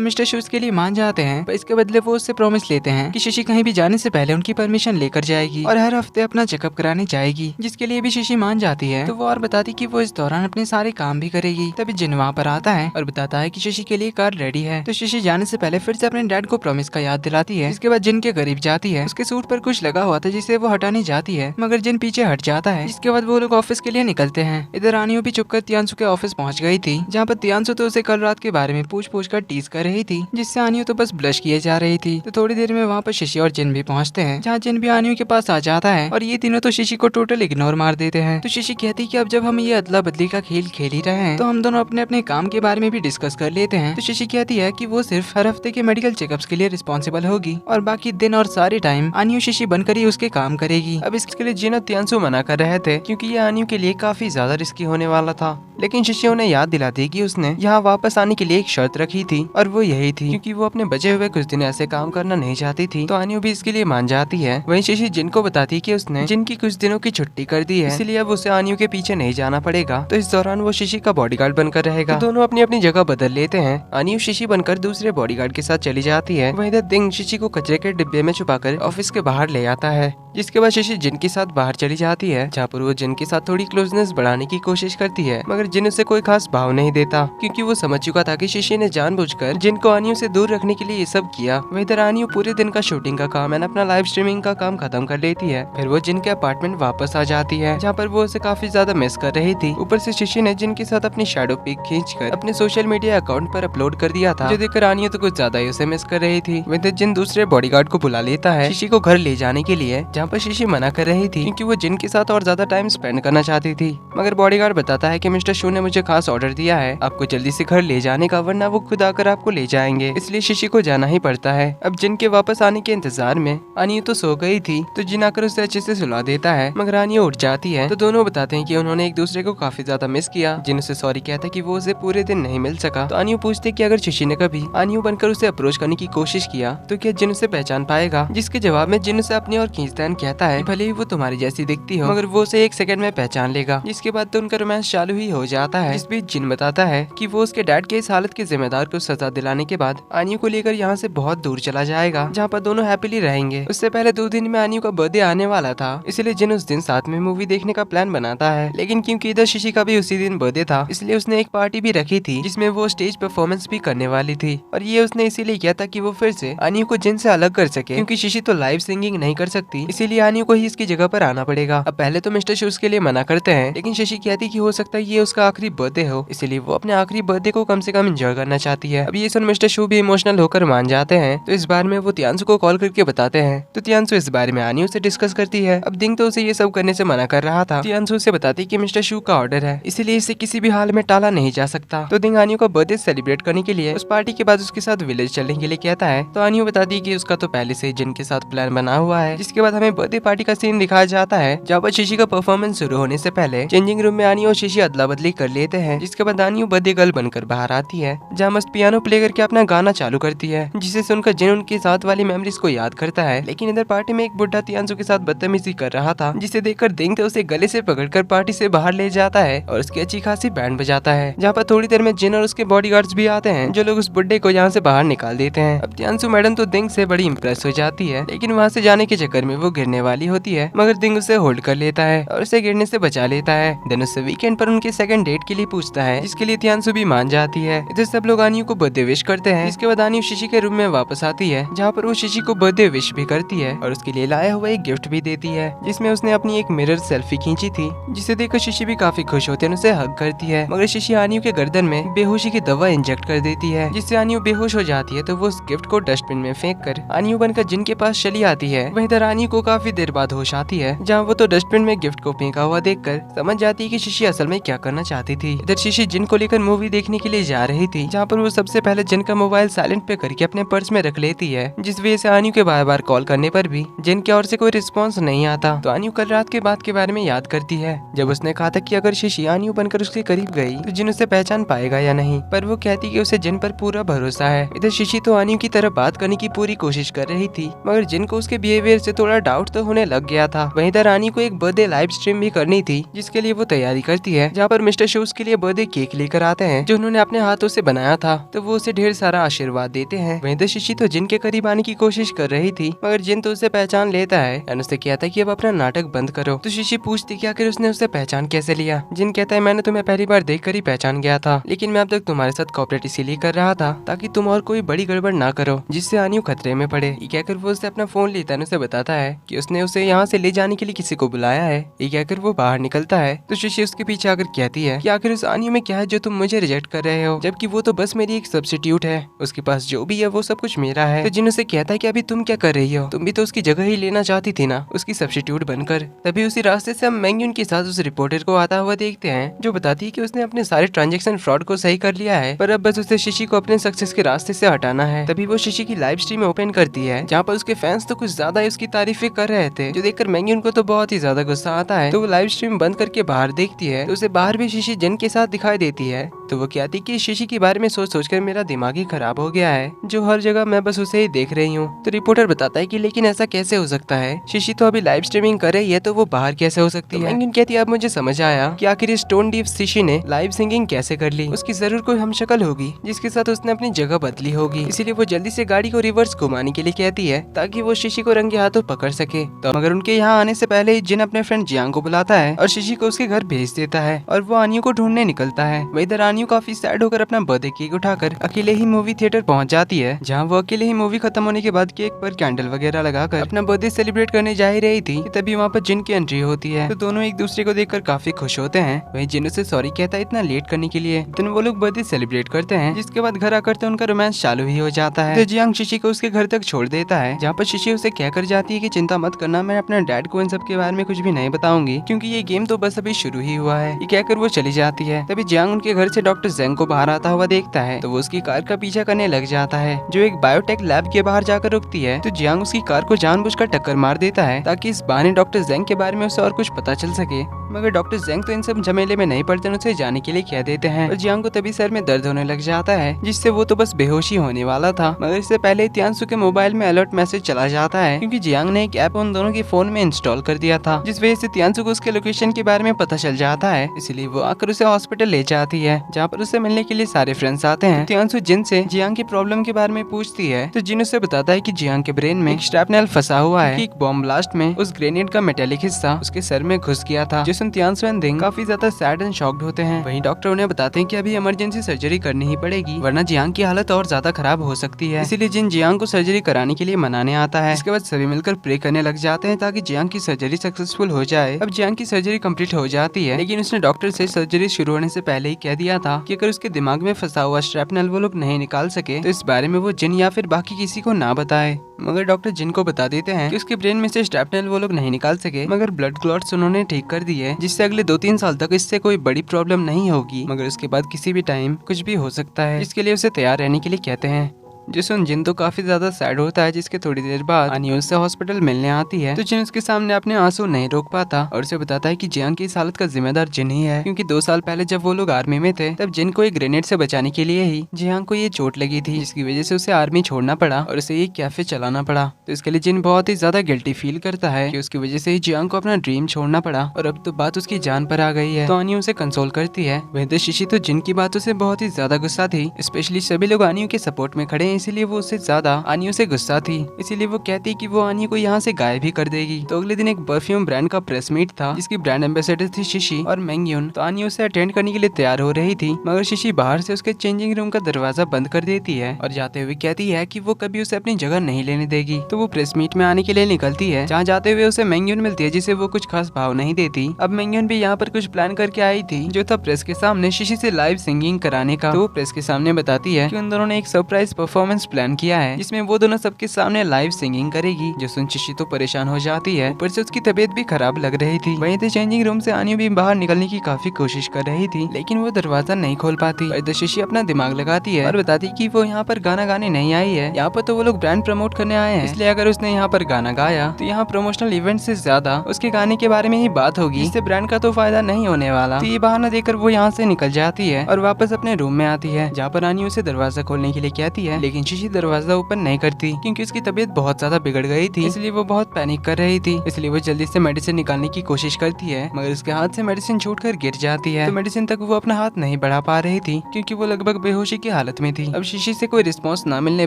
मिस्टर शू के लिए मान जाते हैं, पर इसके बदले वो उससे प्रॉमिस लेते हैं कि शशि कहीं भी जाने से पहले उनकी परमिशन लेकर जाएगी और हर हफ्ते अपना चेकअप कराने जाएगी, जिसके लिए भी शशि मान जाती है। तो वो और बताती कि वो इस दौरान अपने सारे काम भी करेगी। तभी जिन वहाँ पर आता है और बताता है कि शशि के लिए कार रेडी है। तो शशि जाने से पहले फिर से अपने डैड को प्रॉमिस का याद दिलाती है। इसके बाद जिन के करीब जाती है। उसके सूट पर कुछ लगा हुआ था जिसे वो हटाने जाती है, मगर जिन पीछे हट जाता है। इसके बाद वो लोग ऑफिस के लिए निकलते हैं। इधर आनियो भी चुपकर तियांशु के ऑफिस पहुंच गई थी, जहाँ पर तियांशु तो उसे कल रात के बारे में पूछ कर टीज कर रही थी, जिससे आनियो तो बस ब्लश किए जा रही थी। तो थोड़ी देर में वहाँ पर शशि और जिन भी पहुँचते हैं, जहाँ जिन भी आनियो के पास आ जाता है और ये तीनों तो शशि को टोटल इग्नोर मार देते हैं। तो शशि कहती कि अब जब हम ये अदला बदली का खेल खेल ही रहे हैं तो हम दोनों अपने अपने काम के बारे में भी डिस्कस कर लेते हैं। तो शशि कहती है कि वो सिर्फ हर हफ्ते के मेडिकल चेकअप्स के लिए रिस्पॉन्सिबल होगी और बाकी दिन और सारे टाइम आनियो शशि बनकर ही उसके काम करेगी। अब इसके लिए जिन और तियांशु मना कर रहे थे क्योंकि ये आनियो के लिए काफी ज्यादा रिस्की होने वाला था, लेकिन शशि उन्हें याद दिलाती कि उसने यहाँ वापस आने के लिए एक शर्त रखी थी और वो यही थी क्योंकि वो अपने बचे हुए कुछ दिन ऐसे काम करना नहीं चाहती थी। तो आनियो भी इसके लिए मान जाती है। वहीं शशि जिन को बताती कि उसने जिन की कुछ दिनों की छुट्टी कर दी है, इसलिए अब उसे आनियो के पीछे नहीं जाना पड़ेगा। तो इस दौरान वो शशि का बॉडीगार्ड बनकर रहेगा। तो दोनों अपनी अपनी जगह बदल लेते हैं। आनियो शशि बनकर दूसरे बॉडीगार्ड के साथ चली जाती है। वहीं इधर दिंग शशि को कचरे के डिब्बे में छुपाकर ऑफिस के बाहर ले आता है, जिसके बाद शशि जिन के साथ बाहर चली जाती है, जहाँ पर वो जिन के साथ थोड़ी क्लोजनेस बढ़ाने की कोशिश करती है, मगर जिन उसे कोई खास भाव नहीं देता क्योंकि वो समझ चुका था कि शशि ने जानबूझकर जिन को आनियो से दूर रखने के लिए ये सब किया। वहीं इधर आनियो पूरे दिन का शूटिंग का काम एंड अपना लाइव स्ट्रीमिंग का काम खत्म कर लेती है। फिर वो जिन के अपार्टमेंट वापस आ जाती है, जहाँ पर वो उसे काफी ज्यादा मिस कर रही थी। ऊपर से शशि ने जिन के साथ अपनी शैडो पिक खींचकर अपने सोशल मीडिया अकाउंट पर अपलोड कर दिया था, जो देखकर आनियो तो कुछ ज्यादा ही उसे मिस कर रही थी। वहीं जिन दूसरे बॉडीगार्ड को बुला लेता है शशि को घर ले जाने के लिए, जहाँ पर शशि मना कर रही थी क्योंकि वो जिन के साथ और ज्यादा टाइम स्पेंड करना चाहती थी। मगर बॉडीगार्ड बताता है कि मिस्टर शू ने मुझे खास ऑर्डर दिया है आपको जल्दी से घर ले जाने का, वरना वो खुद आकर आपको ले जाएंगे, इसलिए शशि को जाना ही पड़ता है। अब जिन के वापस आने के इंतजार में आनियो तो सो गई थी, तो जिन आकर उसे अच्छे से सुला देता है, मगर आनियो उठ जाती है। तो दोनों बताते हैं कि उन्होंने एक दूसरे को काफी ज्यादा मिस किया। जिन उसे सॉरी कहता कि वो उसे पूरे दिन नहीं मिल सका। तो आनियो पूछते कि अगर शशि ने कभी आनियो बनकर उसे अप्रोच करने की कोशिश किया तो क्या जिन उसे पहचान पाएगा, जिसके जवाब में जिन उसे अपनी और खींचतान कहता है भले ही वो तुम्हारी जैसी दिखती हो, मगर वो उसे एक सेकंड में पहचान लेगा। जिसके बाद तो उनका रोमांस चालू ही हो जाता है। इस बीच जिन बताता है कि वो उसके डैड के इस हालत के जिम्मेदार को सजा दिलाने के बाद आनियो को लेकर यहाँ से बहुत दूर चला जाएगा, जहाँ पर दोनों हैप्पीली रहेंगे। उससे पहले 2 दिन में आनियो का बर्थडे आने वाला था, इसलिए जिन उस दिन साथ में मूवी देखने का प्लान बनाता है, लेकिन क्योंकि इधर शशि का भी उसी दिन बर्थडे था, इसलिए उसने एक पार्टी भी रखी थी जिसमें वो स्टेज परफॉर्मेंस भी करने वाली थी। और ये उसने इसीलिए किया था कि वो फिर से आनियो को जिन से अलग कर सके, क्योंकि शशि तो लाइव सिंगिंग नहीं कर सकती, इसीलिए आनियो को ही इसकी जगह पर आना पड़ेगा। अब पहले तो मिस्टर शू उसके लिए मना करते हैं, लेकिन शशि कहती कि हो सकता है ये उसका आखिरी बर्थडे हो, इसलिए वो अपने आखिरी बर्थडे को कम से कम एंजॉय करना चाहती है। अब ये सुन मिस्टर शू भी इमोशनल होकर मान जाते हैं। तो इस बार में वो तियांशु को कॉल करके बताते हैं। तो तियांशु इस बारे में आनियो से डिस्कस करती है। अब दिंग तो उसे ये सब करने से मना कर रहा था। तियांशु उसे बताती कि मिस्टर शू का ऑर्डर है, इसीलिए इसे किसी भी हाल में टाला नहीं जा सकता। तो दिंग आनियो का बर्थडे सेलिब्रेट करने के लिए उस पार्टी के बाद उसके साथ विलेज चलने के लिए कहता है। तो आनियो बताती है कि उसका तो पहले से जिन के साथ प्लान बना हुआ है। जिसके बाद हमें बर्थडे पार्टी का सीन दिखाया जाता है, जहाँ पर शशि का परफॉर्मेंस शुरू होने से पहले चेंजिंग रूम में आनियो और शशि अदला बदली कर लेते हैं। जिसके बाद आनियो बर्थडे गर्ल बनकर बाहर आती है, जहाँ मस्त पियानो प्ले करके अपना गाना चालू करती है, जिसे सुनकर जिन उनके साथ वाली मेमोरीज को याद करता है। लेकिन इधर पार्टी में एक बुढ़ा तियांशु के साथ बदतमीजी कर रहा था, जिसे देखकर दिंग तो उसे गले से पकड़कर पार्टी से बाहर ले जाता है और उसकी अच्छी खासी बैंड बजाता है। जहाँ पर थोड़ी देर में जिन और उसके बॉडीगार्ड्स भी आते हैं, जो लोग उस बुड्ढे को यहाँ से बाहर निकाल देते हैं। अब तियांशु मैडम तो दिंग से बड़ी इंप्रेस हो जाती है, लेकिन वहाँ से जाने के चक्कर में वो गिरने वाली होती है, मगर दिंग उसे होल्ड कर लेता है और उसे गिरने से बचा लेता है। देन उससे वीकेंड पर उनके सेकंड डेट के लिए पूछता है, जिसके लिए तियांशु भी मान जाती है। इधर सब लोग आनियो को बर्थडे विश करते हैं। इसके बाद आनियो शशि के रूम में वापस आती है, जहाँ पर वो शशि को बर्थडे विश भी करती है और उसके लिए लाया हुआ एक गिफ्ट भी देती है, जिसमें उसने अपनी एक मिरर सेल्फी खींची थी, जिसे देखकर शशि भी काफी खुश होते हैं, उसे हग करती है। मगर शशि आनियो के गर्दन में बेहोशी की दवा इंजेक्ट कर देती है, जिससे आनियो बेहोश हो जाती है। तो वो उस गिफ्ट को डस्टबिन में फेंक कर आनियो बनकर जिन के पास चली आती है। वहीं इधर आनियो को काफी देर बाद होश आती है, जहाँ वो तो डस्टबिन में गिफ्ट को फेंका हुआ देखकर समझ जाती है कि शशि असल में क्या करना चाहती थी। इधर शशि जिन को लेकर मूवी देखने के लिए जा रही थी, जहाँ पर वो सबसे पहले जिन का मोबाइल साइलेंट पे करके अपने पर्स में रख लेती है, जिस वजह से आनियो के बार बार कॉल करने पर भी जिन की ओर से कोई रिस्पॉन्स नहीं आता। तो आनियो कल रात के बात के बारे में याद करती है जब उसने कहा था कि अगर शिशी आनियो बनकर उसके करीब गई तो जिन उसे पहचान पाएगा या नहीं, पर वो कहती कि उसे जिन पर पूरा भरोसा है। इधर शिशी तो आनियो की तरह बात करने की पूरी कोशिश कर रही थी, मगर जिन को उसके बिहेवियर से थोड़ा डाउट तो होने लग गया था। वहीं इधर आनियो को एक बर्थडे लाइव स्ट्रीम भी करनी थी, जिसके लिए वो तैयारी करती है, जहाँ पर मिस्टर शू के लिए बर्थडे केक लेकर आते हैं जो उन्होंने अपने हाथों से बनाया था। तो वो उसे ढेर सारा आशीर्वाद देते हैं। वहीं इधर शिशी तो जिन के करीब आने की कोशिश कर रही थी, मगर जिन तो उसे पहचान लेता है और उससे कहता है कि अब अपना नाटक बंद करो। तो शिशी पूछती कि आखिर उसने उसे पहचान कैसे लिया। जिन कहता है मैंने तुम्हें पहली बार देखकर ही पहचान गया था, लेकिन मैं अब तक तुम्हारे साथ कॉपरेट इसीलिए कर रहा था ताकि तुम और कोई बड़ी गड़बड़ ना करो जिससे आनियो खतरे में पड़े। ये कहकर वो उससे अपना फोन लेता है, उसे बताता है कि उसने उसे यहाँ से ले जाने के लिए किसी को बुलाया है। ये कहकर वो बाहर निकलता है तो शिशी उसके पीछे आकर कहती है कि आखिर उस आनियो में क्या है जो तुम मुझे रिजेक्ट कर रहे हो, जबकि वो तो बस मेरी एक सब्स्टिट्यूट है, उसके पास जो भी है वो सब कुछ मेरा है। तो जिन उसे कहता है कि अभी तुम क्या कर रही हो, तुम भी तो उसकी जगह ही लेना चाहती थी ना, उसकी सब्स्टिट्यूट बनकर। तभी उसी रास्ते से हम मैंग्यून के साथ उस रिपोर्टर को आता हुआ देखते हैं जो बताती है कि उसने अपने सारे ट्रांजैक्शन फ्रॉड को सही कर लिया है, पर अब बस उसे शिशी को अपने सक्सेस के रास्ते से हटाना है। तभी वो शिशी की लाइव स्ट्रीम ओपन करती है, जहाँ पर उसके फैंस तो कुछ ज्यादा ही उसकी तारीफें कर रहे थे, जो देखकर मैंग्यून को तो बहुत ही ज्यादा गुस्सा आता है। तो वो लाइव स्ट्रीम बंद करके बाहर देखती है तो उसे बाहर भी शिशी जिन के साथ दिखाई देती है। तो वो कहती कि शिशी के बारे में सोच सोचकर मेरा दिमाग ही खराब हो गया है, जो हर जगह मैं बस उसे ही देख रही हूँ। तो रिपोर्टर बताता है कि लेकिन ऐसा कैसे हो सकता है, शिशी तो अभी लाइव स्ट्रीमिंग कर रही है तो वो बाहर कैसे हो सकती है। मैंग्यून कहती है अब मुझे समझ आया कि आखिर इस स्टोन डीप शिशी ने लाइव सिंगिंग कैसे कर ली। उसकी जरूर कोई हमशक्ल होगी जिसके साथ उसने अपनी जगह बदली होगी, इसीलिए वो जल्दी से गाड़ी को रिवर्स घुमाने के लिए कहती है ताकि वो शिशी को रंगे हाथों पकड़ सके। तो मगर उनके यहाँ आने से पहले ही जिन अपने फ्रेंड जियांग को बुलाता है और शिशी को उसके घर भेज देता है और वो आनियो को ढूंढने निकलता है। वही इधर आनियो काफी सैड होकर अपना बर्थडे केक उठाकर अकेले ही मूवी थिएटर पहुंच जाती है, जहाँ वो अकेले ही मूवी खत्म होने के बाद केक पर कैंडल वगैरह लगाकर अपना बर्थडे सेलिब्रेट करने जा ही रही थी। तभी वहाँ पर जिन की एंट्री होती है, तो दोनों एक दूसरे को देखकर काफी खुश होते हैं। वही जिन उसे सॉरी कहता है इतना लेट करने के लिए। दिन वो लोग बर्थडे सेलिब्रेट करते हैं, जिसके बाद घर आकर तो उनका रोमांस चालू ही हो जाता है। तो जियांग शिशी को उसके घर तक छोड़ देता है, जहाँ पर शिशी उसे कहकर जाती है कि चिंता मत करना, मैं अपने डैड को इन सब के बारे में कुछ भी नहीं बताऊंगी, क्योंकि ये गेम तो बस अभी शुरू ही हुआ है। ये कहकर वो चली जाती है। तभी जियांग उनके घर से डॉक्टर जेंग को बाहर आता हुआ देखता है, तो वो उसकी कार का पीछा करने लग जाता है, जो एक बायोटेक लैब के बाहर जाकर रुकती है। तो जियांग उसकी कार को जानबूझकर टक्कर मार देता है ताकि इस बहाने डॉक्टर जेंग के बारे में उसे और कुछ पता चल सके। मगर डॉक्टर जेंग तो इन सब झमेले में नहीं पड़ते, उसे जाने के लिए कह देते हैं। और जियांग को तभी सर में दर्द होने लग जाता है, जिससे वो तो बस बेहोशी होने वाला था। मगर इससे पहले ही तियांसु के मोबाइल में अलर्ट मैसेज चला जाता है, क्योंकि जियांग ने एक ऐप उन दोनों के फोन में इंस्टॉल कर दिया था, जिस वजह से तियांसु को उसके लोकेशन के बारे में पता चल जाता है। इसलिए वो आकर उसे हॉस्पिटल ले जाती है, जहाँ पर उसे मिलने के लिए सारे फ्रेंड्स आते हैं। तियांसु जिन से जियांग की प्रॉब्लम के बारे में पूछती है, तो जिन उसे बताता है कि जियांग के ब्रेन में एक स्ट्रैपनेल फंसा हुआ है, एक बॉम्ब ब्लास्ट में उस ग्रेनेड का मेटेलिक हिस्सा उसके सर में घुस गया था, जिससे तियांसु एंड दिंग काफी ज्यादा सैड एंड शॉक्ड होते हैं। वहीं डॉक्टर उन्हें बताते हैं कि अभी इमरजेंसी सर्जरी करनी ही पड़ेगी, वरना जियांग की हालत और ज्यादा खराब हो सकती है। इसीलिए जिन जियांग को सर्जरी कराने के लिए मनाने आता है। इसके बाद सभी मिलकर प्रे करने लग जाते हैं ताकि जियांग की सर्जरी सक्सेसफुल हो जाए। अब जियांग की सर्जरी कंप्लीट हो जाती है, लेकिन उसने डॉक्टर से सर्जरी शुरू होने से पहले ही कह दिया था कि अगर उसके दिमाग में फंसा हुआ स्ट्रैपनेल वो लोग नहीं निकाल सके तो इस बारे में वो जिन या फिर बाकी किसी को ना बताए। मगर डॉक्टर जिन को बता देते हैं कि उसके ब्रेन में से स्ट्रैपनेल वो लोग नहीं निकाल सके, मगर ब्लड क्लॉट्स उन्होंने ठीक कर दिए, जिससे अगले 2-3 साल तक इससे कोई बड़ी प्रॉब्लम नहीं होगी, मगर उसके बाद किसी भी टाइम कुछ भी हो सकता है, जिसके लिए उसे तैयार रहने के लिए कहते हैं। जिसुन जिन तो काफी ज्यादा सैड होता है, जिसके थोड़ी देर बाद आनियो उससे हॉस्पिटल मिलने आती है। तो जिन उसके सामने अपने आंसू नहीं रोक पाता और उसे बताता है कि जियांग की इस हालत का जिम्मेदार जिन ही है, क्योंकि 2 साल पहले जब वो लोग आर्मी में थे तब जिन को एक ग्रेनेड से बचाने के लिए ही जियांग को ये चोट लगी थी, जिसकी वजह से उसे आर्मी छोड़ना पड़ा और उसे ये कैफे चलाना पड़ा। तो इसके लिए जिन बहुत ही ज्यादा गिल्टी फील करता है कि उसकी वजह से ही जियांग को अपना ड्रीम छोड़ना पड़ा और अब तो बात उसकी जान पर आ गई है। तो आनियो उसे कंसोल करती है। वहीं शिशी तो जिन की बातों से बहुत ही ज्यादा गुस्सा थी, स्पेशली सभी लोग आनियो के सपोर्ट में खड़े हैं, इसीलिए वो उससे आनियो से गुस्सा थी। इसीलिए वो कहती कि वो आनियो को यहाँ से गायब ही कर देगी। तो अगले दिन एक परफ्यूम ब्रांड का प्रेस मीट था, जिसकी ब्रांड एम्बेसडर थी शिशी और मैंग्यून। तो आनियो उसे अटेंड करने के लिए तैयार हो रही थी, मगर शिशी बाहर से उसके चेंजिंग रूम का दरवाजा बंद कर देती है और जाते हुए कहती है कि वो कभी उसे अपनी जगह नहीं लेने देगी। तो वो प्रेस मीट में आने के लिए निकलती है, जहाँ जाते हुए उसे मैंग्यून मिलती है, जिसे वो कुछ खास भाव नहीं देती। अब मैंग्यून भी यहाँ पर कुछ प्लान करके आई थी, जो था प्रेस के सामने शिशी से लाइव सिंगिंग कराने का। तो वो प्रेस के सामने बताती है कि उन दोनों ने एक सरप्राइज परफॉर्मेंस परफॉर्मेंस प्लान किया है जिसमें वो दोनों सबके सामने लाइव सिंगिंग करेगी, जो सुन शिशी तो परेशान हो जाती है। ऊपर से उसकी तबीयत भी खराब लग रही थी। वहीं तो चेंजिंग रूम से आनियो भी बाहर निकलने की काफी कोशिश कर रही थी, लेकिन वो दरवाजा नहीं खोल पाती। वहीं तो शिशी अपना दिमाग लगाती है और बताती कि वो यहाँ पर गाना गाने नहीं आई है, यहाँ पर तो वो लोग ब्रांड प्रमोट करने आए हैं, इसलिए अगर उसने यहाँ पर गाना गाया तो यहाँ प्रमोशनल इवेंट से ज्यादा उसके गाने के बारे में ही बात होगी, इससे ब्रांड का तो फायदा नहीं होने वाला। तो ये बहाना देकर वो यहाँ से निकल जाती है और वापस अपने रूम में आती है, जहाँ पर आनियो उसे दरवाजा खोलने के लिए कहती है, लेकिन शिशी दरवाजा ओपन नहीं करती क्योंकि उसकी तबीयत बहुत ज्यादा बिगड़ गई थी, इसलिए वो बहुत पैनिक कर रही थी। इसलिए वो जल्दी से मेडिसिन निकालने की कोशिश करती है, मगर उसके हाथ से मेडिसिन छूटकर गिर जाती है। तो मेडिसिन तक वो अपना हाथ नहीं बढ़ा पा रही थी क्योंकि वो लगभग बेहोशी की हालत में थी। अब शिशी से कोई रिस्पॉन्स न मिलने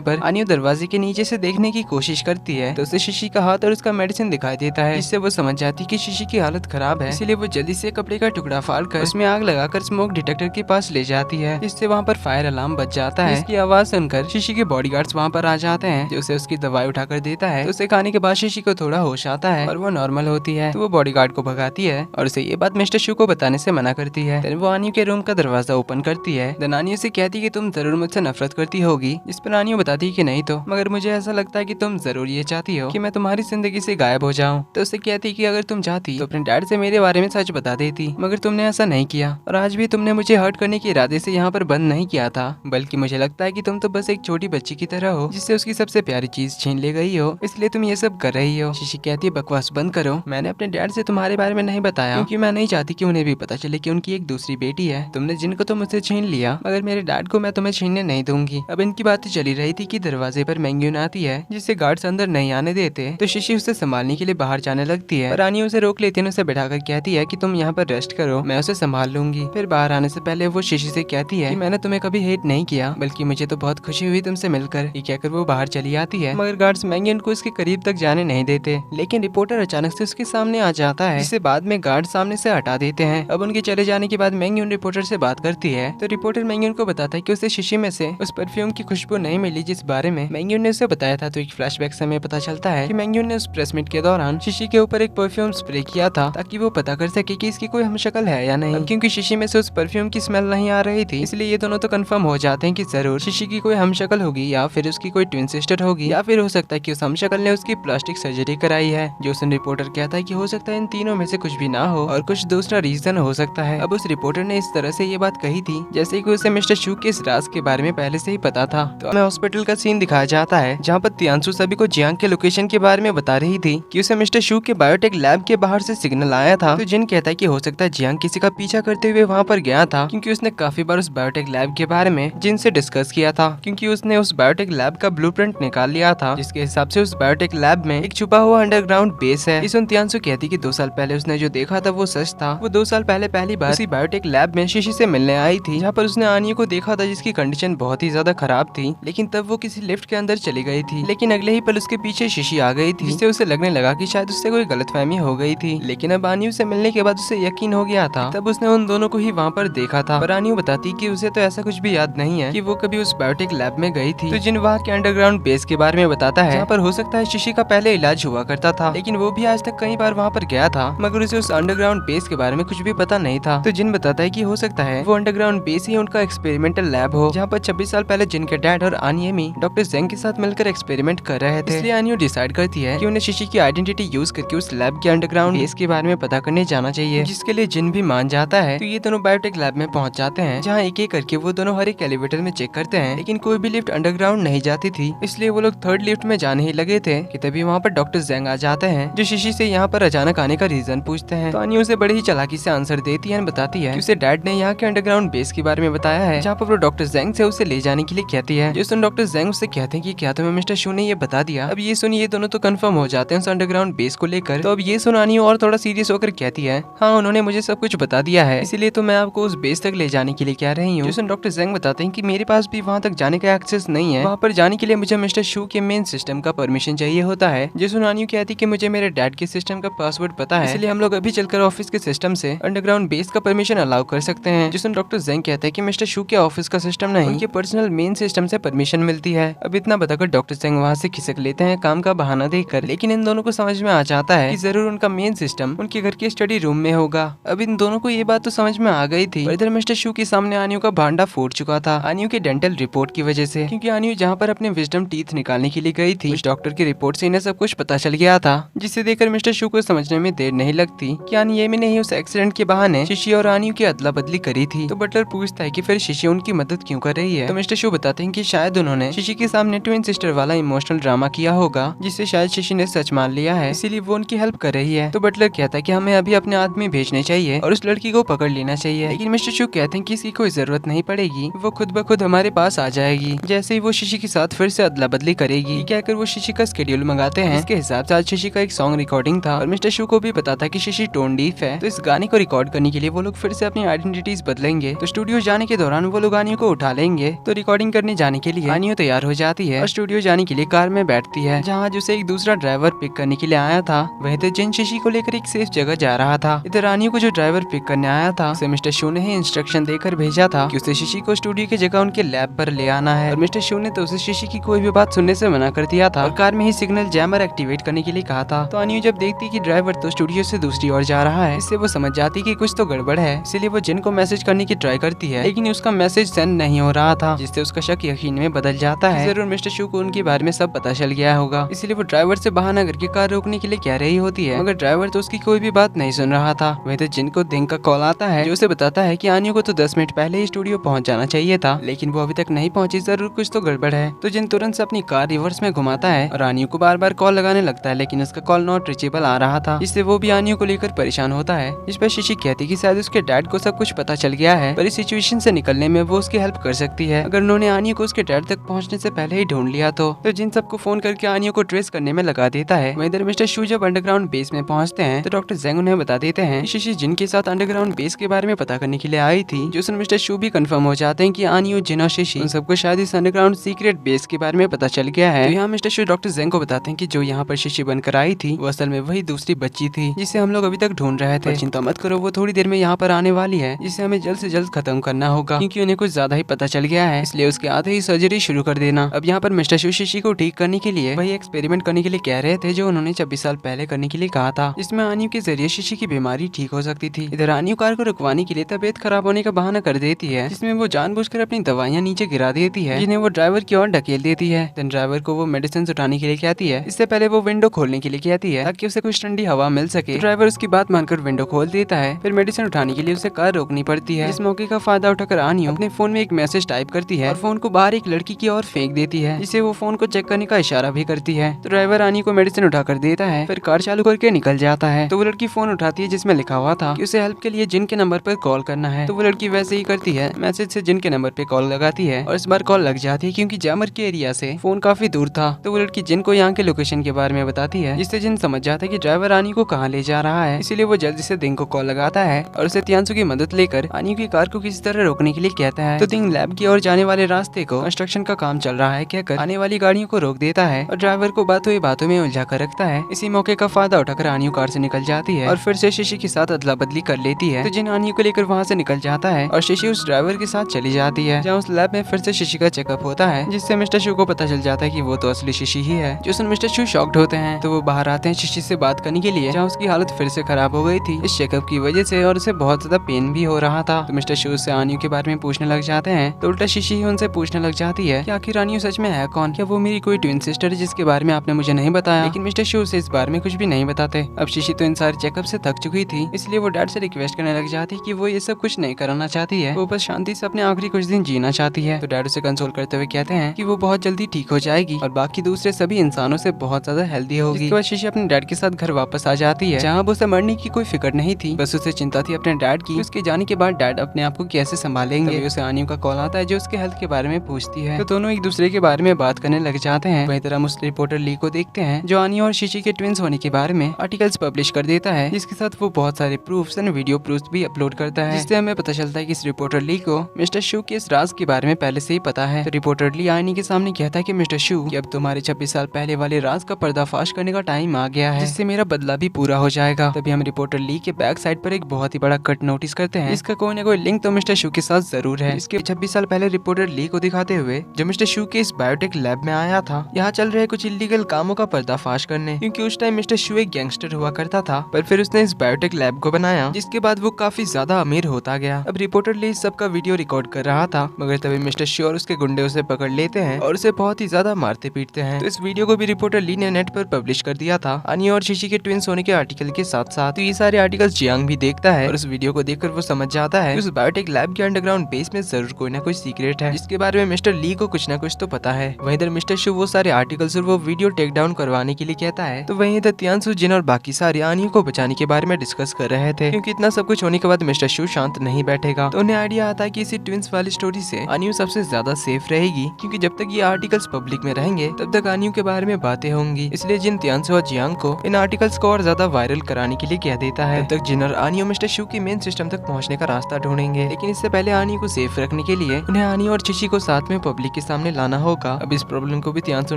पर आनियो दरवाजे के नीचे से देखने की कोशिश करती है, तो उसे शिशी का हाथ और उसका मेडिसिन दिखाई देता है, इससे वो समझ जाती कि शिशी की हालत खराब है। इसलिए वो जल्दी से कपड़े का टुकड़ा फाड़कर उसमें आग लगाकर स्मोक डिटेक्टर के पास ले जाती है, जिससे वहाँ पर फायर अलार्म बज जाता है। इसकी आवाज सुनकर शिशी के बॉडीगार्ड्स वहाँ पर आ जाते हैं, जो उसे उसकी दवाई उठाकर देता है। तो उसे खाने के बाद शिशी को थोड़ा होश आता है और वो नॉर्मल होती है। तो वो बॉडीगार्ड को भगाती है और उसे ये बात मिस्टर शू को बताने से मना करती है। फिर वो आनियो के रूम का दरवाजा ओपन करती है। देन आनियो से कहती है कि तुम जरूर मुझसे नफरत करती होगी, जिस पर आनियो बताती है कि नहीं तो, मगर मुझे ऐसा लगता है कि तुम जरूर ये चाहती हो कि मैं तुम्हारी जिंदगी से गायब हो जाऊं। तो उसे कहती है कि अगर तुम चाहती तो अपने डैड से मेरे बारे में सच बता देती, मगर तुमने ऐसा नहीं किया और आज भी तुमने मुझे हर्ट करने के इरादे से यहाँ पर बंद नहीं किया था, बल्कि मुझे लगता है कि तुम तो बस एक छोटी बच्ची की तरह हो जिससे उसकी सबसे प्यारी चीज छीन ले गई हो, इसलिए तुम ये सब कर रही हो। शिशी कहती है बकवास बंद करो, मैंने अपने डैड से तुम्हारे बारे में नहीं बताया क्योंकि मैं नहीं चाहती कि उन्हें भी पता चले कि उनकी एक दूसरी बेटी है। तुमने जिनको तो मुझसे छीन लिया, मगर मेरे डैड को मैं तुम्हें छीनने नहीं दूंगी। अब इनकी बातें चली रही थी कि दरवाजे पर मैंग्यून आती है, जिससे गार्ड्स अंदर नहीं आने देते। तो शिशी उसे संभालने के लिए बाहर जाने लगती है, पर आनियो उसे रोक लेती है, उसे बैठाकर कहती है कि तुम यहाँ पर रेस्ट करो, मैं उसे संभाल लूंगी। फिर बाहर आने से पहले वो शिशी से कहती है कि मैंने तुम्हें कभी हेट नहीं किया, बल्कि मुझे तो बहुत खुशी हुई तुमसे मिलकर। ये कहकर वो बाहर चली आती है, मगर गार्ड्स मैंग्यून को उसके करीब तक जाने नहीं देते। लेकिन रिपोर्टर अचानक से उसके सामने आ जाता है, जिसे बाद में गार्ड सामने से हटा देते हैं। अब उनके चले जाने के बाद मैंग्यून रिपोर्टर से बात करती है, तो रिपोर्टर मैंग्यून को बताता है कि उसे शिशी में से उस परफ्यूम की खुशबू नहीं मिली जिस बारे में मैंग्यून ने उसे बताया था। तो एक फ्लैशबैक से हमें पता चलता है कि मैंग्यून ने उस प्रेस मीट के दौरान शिशी के ऊपर एक परफ्यूम स्प्रे किया था, ताकि वो पता कर सके कि इसकी कोई हमशक्ल है या नहीं। अब क्योंकि शिशी में से उस परफ्यूम की स्मेल नहीं आ रही थी, इसलिए ये दोनों तो कंफर्म हो जाते हैं कि जरूर शिशी की कोई हमशक्ल होगी, या फिर उसकी कोई ट्विन सिस्टर होगी, या फिर हो सकता है कि उस हमशक्ल ने उसकी प्लास्टिक सर्जरी कराई है। जो सुन रिपोर्टर कहता है कि हो सकता है इन तीनों में से कुछ भी ना हो और कुछ दूसरा रीजन हो सकता है। अब उस रिपोर्टर ने इस तरह से ये बात कही थी जैसे कि उसे मिस्टर शू के इस राज के बारे में पहले से ही पता था। तो हमें हॉस्पिटल का सीन दिखाया जाता है, जहाँ पर तियांशु सभी को जियांग के लोकेशन के बारे में बता रही थी कि उसे मिस्टर शू के बायोटेक लैब के बाहर से सिग्नल आया था। तो जिन कहता है कि हो सकता है जियांग किसी का पीछा करते हुए वहाँ पर गया था, क्योंकि उसने काफी बार उस बायोटेक लैब के बारे में जिन से डिस्कस किया था, क्योंकि उसने उस बायोटेक लैब का ब्लूप्रिंट निकाल लिया था, जिसके हिसाब से उस बायोटेक लैब में एक छुपा हुआ अंडरग्राउंड बेस है। इस तियांशु कहती कि 2 साल पहले उसने जो देखा था वो सच था। वो 2 साल पहले पहली बार उसी बायोटेक लैब में शिशी से मिलने आई थी, जहाँ पर उसने आनियो को देखा था जिसकी कंडीशन बहुत ही ज्यादा खराब थी, लेकिन तब वो किसी लिफ्ट के अंदर चली गई थी। लेकिन अगले ही पल उसके पीछे शिशी आ गई थी, जिससे उसे लगने लगा कि शायद उससे कोई गलतफहमी हो गई थी। लेकिन अब आनियो से मिलने के बाद उसे यकीन हो गया था, तब उसने उन दोनों को ही वहाँ पर देखा था। पर आनियो बताती कि उसे तो ऐसा कुछ भी याद नहीं है कि वो कभी उस बायोटेक लैब में गई थी। तो जिन वहाँ के अंडरग्राउंड बेस के बारे में बताता है, जहाँ पर हो सकता है शिशी का पहले इलाज हुआ करता था, लेकिन वो भी आज तक कई बार वहाँ पर गया था, मगर उसे उस अंडरग्राउंड बेस के बारे में कुछ भी पता नहीं था। तो जिन बताता है कि हो सकता है वो अंडरग्राउंड बेस ही उनका एक्सपेरिमेंटल लैब हो, जहाँ पर 26 साल पहले जिनके डैड और आनियमी डॉक्टर जेंग के साथ मिलकर एक्सपेरिमेंट कर रहे थे। इसलिए आनियो डिसाइड करती है कि उन्हें शिशी की आइडेंटिटी यूज करके उस लैब के अंडरग्राउंड बेस के बारे में पता करने जाना चाहिए, जिसके लिए जिन भी मान जाता है। तो ये दोनों बायोटेक लैब में पहुंच जाते हैं, जहाँ एक एक करके वो दोनों हर एक एलिवेटर में चेक करते हैं, लेकिन कोई भी लिफ्ट अंडरग्राउंड नहीं जाती थी। इसलिए वो लोग 3rd लिफ्ट में जाने ही लगे थे कि तभी वहाँ पर डॉक्टर जेंग आ जाते हैं, जो शिशी से यहाँ पर अचानक आने का रीजन पूछते हैं। तो आनियो उसे बड़ी ही चालाकी से आंसर देती है, बताती है कि उसे डैड ने यहाँ के अंडरग्राउंड बेस के बारे में बताया है, जहाँ पर वो डॉक्टर जेंग से उसे ले जाने के लिए कहती है। जो सुन डॉक्टर जेंग उससे कहते हैं कि क्या तुम्हें मिस्टर शू ने ये बता दिया। अब ये सुन ये दोनों तो कंफर्म हो जाते हैं उस अंडरग्राउंड बेस को लेकर। तो अब ये सुन आनियो और थोड़ा सीरियस होकर कहती है, हाँ उन्होंने मुझे सब कुछ बता दिया है, इसीलिए तो मैं आपको उस बेस तक ले जाने के लिए कह रही हूँ। जो सुन डॉक्टर जेंग बताते हैं कि मेरे पास भी वहाँ तक जाने का एक्सेस नहीं है, वहाँ पर जाने के लिए मुझे मिस्टर शू के मेन सिस्टम का परमिशन चाहिए होता है। जो सुन आनियो कहती कि मुझे मेरे डैड के सिस्टम का पासवर्ड पता है, इसलिए हम लोग अभी चलकर ऑफिस के सिस्टम से अंडरग्राउंड बेस का परमिशन अलाउ कर सकते हैं। जिसमें डॉक्टर जेंग कहते हैं कि मिस्टर शू के ऑफिस का सिस्टम नहीं, उनके पर्सनल मेन सिस्टम से परमिशन मिलती है। अब इतना बताकर डॉक्टर जेंग वहाँ से खिसक लेते हैं काम का बहाना देकर, लेकिन इन दोनों को समझ में आ जाता है कि जरूर उनका मेन सिस्टम उनके घर के स्टडी रूम में होगा। अब इन दोनों को ये बात तो समझ में आ गई थी, पर इधर मिस्टर शू के सामने आनियो का भांडा फूट चुका था, आनियो के डेंटल रिपोर्ट की वजह से, क्योंकि आनियो जहाँ पर अपने विजडम टीथ निकालने के लिए गई थी, उस डॉक्टर की रिपोर्ट से इन्हें सब कुछ पता चल गया था, जिसे देखकर मिस्टर शू को समझने में देर नहीं लगती कि आनियेमी ने ही उस एक्सीडेंट के बहाने शिशी और आनियो की अदला बदली करी थी। तो बटलर पूछता है कि फिर शिशी उनकी मदद क्यों कर रही है। तो मिस्टर शू बताते हैं कि शायद उन्होंने शिशी के सामने ट्विन सिस्टर वाला इमोशनल ड्रामा किया होगा, जिससे शायद शिशी ने सच मान लिया है, इसीलिए वो उनकी हेल्प कर रही है। तो बटलर कहता है कि हमें अभी अपने आदमी भेजने चाहिए और उस लड़की को पकड़ लेना चाहिए, लेकिन मिस्टर शू कहते हैं कि इसकी कोई जरूरत नहीं पड़ेगी, वो खुद ब खुद हमारे पास आ जाएगी जैसे ही वो शिशी के साथ फिर से अदला बदली करेगी। कहकर वो शिशी का स्केड्यूल मंगाते हैं। इसके हिसाब से आज शिशी का एक सॉन्ग रिकॉर्डिंग था और मिस्टर शू को भी पता था कि शिशी टोन डीफ है, तो इस गाने को रिकॉर्ड करने के लिए वो लोग फिर से अपनी आइडेंटिटीज बदलेंगे। तो स्टूडियो जाने के दौरान वो लोग आनियो को उठा लेंगे। तो रिकॉर्डिंग करने जाने के लिए आनियो तैयार हो जाती है और स्टूडियो जाने के लिए कार में बैठती है, जहाँ आज उसे एक दूसरा ड्राइवर पिक करने के लिए आया था। वह तो जिन शिशी को लेकर एक सेफ जगह जा रहा था। इधर आनियो को जो ड्राइवर पिक करने आया था उसे मिस्टर शू ने ही इंस्ट्रक्शन देकर भेजा था कि उसे शिशी को स्टूडियो की जगह उनके लैब पर ले आना है, और मिस्टर शू ने तो उसे शिशी की कोई भी बात सुनने से मना कर दिया था और कार में ही सिग्नल जैमर एक्टिवेट करने के लिए कहा था। तो आनियो जब देखती कि ड्राइवर तो स्टूडियो से दूसरी ओर जा रहा है, इससे वो समझ जाती कि कुछ तो गड़बड़ है, इसलिए वो जिन को मैसेज करने की ट्राई करती है, लेकिन उसका मैसेज सेंड नहीं हो रहा था, जिससे उसका शक यकीन में बदल जाता है। जरूर मिस्टर शू को उनके बारे में सब पता चल गया होगा, इसलिए वो ड्राइवर से बहाना करके कार रोकने के लिए कह रही होती है, मगर ड्राइवर तो उसकी कोई भी बात नहीं सुन रहा था। वह तो जिन को दिन का कॉल आता है जो उसे बताता है कि आनियो को तो 10 मिनट पहले ही स्टूडियो पहुंच जाना चाहिए था, लेकिन वो अभी तक नहीं पहुंची, जरूर कुछ तो गड़बड़ है। तो जिन तुरंत से अपनी कार रिवर्स में घुमाता है और आनियो को बार बार कॉल लगाने लगता है, लेकिन उसका कॉल नॉट रीचेबल आ रहा था, जिससे वो भी आनियो को लेकर परेशान होता है। इस पर शिशी कहती कि शायद उसके डैड को सब कुछ पता चल गया है, पर इस सिचुएशन से निकलने में वो उसकी हेल्प कर सकती है अगर उन्होंने आनियो को उसके डैड तक पहुंचने से पहले ही ढूंढ लिया तो जिन सबको फोन करके आनियो को ट्रेस करने में लगा देता है। वहीं इधर मिस्टर शू जब अंडरग्राउंड बेस में पहुंचते हैं तो डॉक्टर जेंग उन्हें बता देते हैं कि शिशी जिन के साथ अंडरग्राउंड बेस के बारे में पता करने के लिए आई थी, जो सुन मिस्टर शू भी कंफर्म हो जाते हैं कि आनियो, जिन और शिशी उन सबको शायद इस अंडरग्राउंड सीक्रेट बेस के बारे में पता चल गया है। तो यहाँ मिस्टर शू डॉक्टर जेंग को बताते हैं कि जो यहाँ पर शिशी बनकर आई थी वो असल में वही दूसरी बच्ची थी जिसे हम लोग अभी तक ढूंढ रहे थे। चिंता मत करो, वो थोड़ी देर में यहाँ पर आने वाली है, जिसे हमें जल्द से जल्द खत्म करना होगा, क्योंकि उन्हें कुछ ज्यादा ही पता चल गया है, इसलिए उसके आते ही सर्जरी शुरू कर देना। अब यहाँ पर मिस्टर शू शिशी को ठीक करने के लिए वही एक्सपेरिमेंट करने के लिए कह रहे थे जो उन्होंने 26 साल पहले करने के लिए कहा था, जिसमें आनियो के जरिए शिशी की बीमारी ठीक हो सकती थी। इधर आनियो कार को रुकवाने के लिए तबीयत खराब होने का बहाना कर देती है, जिसमें वो जानबूझकर अपनी दवाइयाँ नीचे गिरा देती है, जिन्हें वो ड्राइवर की ओर ढकेल देती है। देन ड्राइवर को वो मेडिसिन उठाने के लिए कहती है, इससे पहले वो विंडो खोलने के लिए कहती है ताकि उसे कुछ ठंडी हवा मिल सके। ड्राइवर उसकी बात मानकर विंडो खोल देता है। फिर मेडिसिन उठाने के लिए उसे कार रोकनी पड़ती है। इस मौके का फायदा उठाकर आनियो अपने फोन में एक मैसेज टाइप करती है और फोन को बाहर एक लड़की की ओर फेंक देती है, जिसे वो फोन को चेक करने का इशारा भी करती है। तो ड्राइवर आनियो को मेडिसिन उठाकर देता है, फिर कार चालू करके निकल जाता है। तो वो लड़की फोन उठाती है जिसमें लिखा हुआ था कि उसे हेल्प के लिए जिन के नंबर पर कॉल करना है। तो वो लड़की वैसे ही करती है, मैसेज से जिन के नंबर पे कॉल लगाती है और इस बार कॉल लग जाती है क्योंकि जैमर के एरिया से फोन काफी दूर था। तो वो लड़की जिन को यहाँ के लोकेशन के बारे में बताती है, जिससे जिन समझ जाता है कि ड्राइवर आनियो को कहाँ ले जा रहा है, इसीलिए वो जल्दी से दिंग को कॉल लगाता है और उसे तियांसु की मदद लेकर आनियो की कार को किसी तरह रोकने के लिए कहता है। तो दिंग लैब की ओर जाने वाले रास्ते को कंस्ट्रक्शन का काम चल रहा है कहकर आने वाली गाड़ियों को रोक देता है और ड्राइवर को बातों ही बातों में उलझा कर रखता है। इसी मौके का फायदा उठाकर आनियो कार से निकल जाती है और फिर से शिशी के साथ अदला बदली कर लेती है। तो जिन आनियो को लेकर वहाँ से निकल जाता है और शिशी उस ड्राइवर के साथ चली जाती है, जहाँ उस लैब में फिर से शिशी का चेकअप होता है, जिससे मिस्टर शू को पता चल जाता है कि वो तो असली शिशी ही है। जो सुन मिस्टर शू शॉक्ड होते हैं, तो वो बाहर आते हैं शिशी से बात करने के लिए, जहाँ उसकी हालत फिर से खराब हो गई थी इस चेकअप की वजह से और उसे बहुत ज्यादा पेन भी हो रहा था। तो मिस्टर शू से आनियो के बारे में पूछने लग जाते हैं, तो उल्टा शिशी ही उनसे पूछने लग जाती है कि आखिर आनियो सच में है कौन, क्या वो मेरी कोई ट्विन सिस्टर है जिसके बारे में आपने मुझे नहीं बताया। लेकिन मिस्टर शू से इस बारे में कुछ भी नहीं बताते। अब शिशी तो इन सारे चेकअप से थक चुकी थी, इसलिए वो डैड से रिक्वेस्ट करने लग जाती कि वो ये सब कुछ नहीं कराना चाहती है, वो बस शांति से अपने आखिरी कुछ दिन जीना चाहती है। तो डैड उसे कंसोल करते हुए कहते हैं कि वो बहुत जल्दी ठीक हो जाएगी और बाकी दूसरे सभी इंसानों से बहुत ज्यादा हेल्दी होगी। इसके बाद शिशी अपने डैड के साथ घर वापस आ जाती है, जहाँ उसे मरने की कोई फिक्र नहीं थी, बस उसे चिंता थी अपने डैड की, उसके जाने के बाद डैड अपने आप को कैसे संभालेंगे। तभी उसे आनियो का कॉल आता है जो उसके हेल्थ के बारे में पूछती है। तो दोनों एक दूसरे के बारे में बात करने लग जाते हैं। वही तरह हम उस रिपोर्टर ली को देखते हैं जो आनियो और शिशी के ट्विंस होने के बारे में आर्टिकल्स पब्लिश कर देता है, जिसके साथ वो बहुत सारे प्रूफ्स एंड वीडियो प्रूफ्स भी अपलोड करता है, जिससे हमें पता चलता है कि इस रिपोर्टर ली को मिस्टर शू के इस राज के बारे में पहले से ही पता है। तो रिपोर्टर ली आईनी के सामने कहता है कि मिस्टर शू, कि अब तुम्हारे 26 साल पहले वाले राज का पर्दाफाश करने का टाइम आ गया है, जिससे मेरा बदला भी पूरा हो जाएगा। तभी हम रिपोर्टर ली के बैक साइड पर एक बहुत ही बड़ा कट नोटिस करते हैं, इसका कोई ना कोई लिंक तो मिस्टर शू के साथ जरूर है। इसके 26 साल पहले रिपोर्टर ली को दिखाते हुए जो मिस्टर शू के इस बायोटेक लैब में आया था, यहाँ चल रहे कुछ इलीगल कामों का पर्दाफाश करने, क्योंकि उस टाइम मिस्टर शू एक गैंगस्टर हुआ करता था, पर फिर उसने इस बायोटेक लैब को बनाया, जिसके बाद वो काफी ज्यादा अमीर होता गया। अब रिपोर्टर ली सब का वीडियो रिकॉर्ड कर रहा था, मगर तभी मिस्टर शू और उसके गुंडे उसे पकड़ लेते हैं और उसे बहुत ही ज्यादा मारते पीटते हैं। तो इस वीडियो को भी रिपोर्टर ली ने नेट पर पब्लिश कर दिया था आनियो और शिशी के ट्विंस होने के आर्टिकल के साथ साथ। तो ये सारे आर्टिकल्स जियांग भी देखता है और उस वीडियो को देखकर वो समझ जाता है कि उस बायोटेक लैब के अंडरग्राउंड बेस में जरूर कोई ना कोई सीक्रेट है जिसके बारे में मिस्टर ली को कुछ ना कुछ तो पता है। वहीं इधर मिस्टर शू वो सारे आर्टिकल्स और वो वीडियो टेक डाउन करवाने के लिए कहता है। तो वहीं इधर तियानसु, जिन और बाकी सारे आनियो को बचाने के बारे में डिस्कस कर रहे थे, क्योंकि इतना सब कुछ होने के बाद मिस्टर शू शांत नहीं बैठेगा। तो उन्हें आइडिया आता है कि इसी ट्विंस वाली स्टोरी से आनियो सबसे ज्यादा सेफ रहेगी, क्योंकि जब तक ये आर्टिकल्स पब्लिक में रहेंगे तब तक आनियो के बारे में बातें होंगी। इसलिए जिन, तियानसु और जियांग को इन आर्टिकल्स को और ज्यादा वायरल कराने के लिए कह देता है। तब तक जिन और आनियो मिस्टर शू की मेन सिस्टम तक पहुंचने का रास्ता ढूंढेंगे, लेकिन इससे पहले आनियो को सेफ रखने के लिए उन्हें आनियो और शिशी को साथ में पब्लिक के सामने लाना होगा। अब इस प्रॉब्लम को भी तियानसु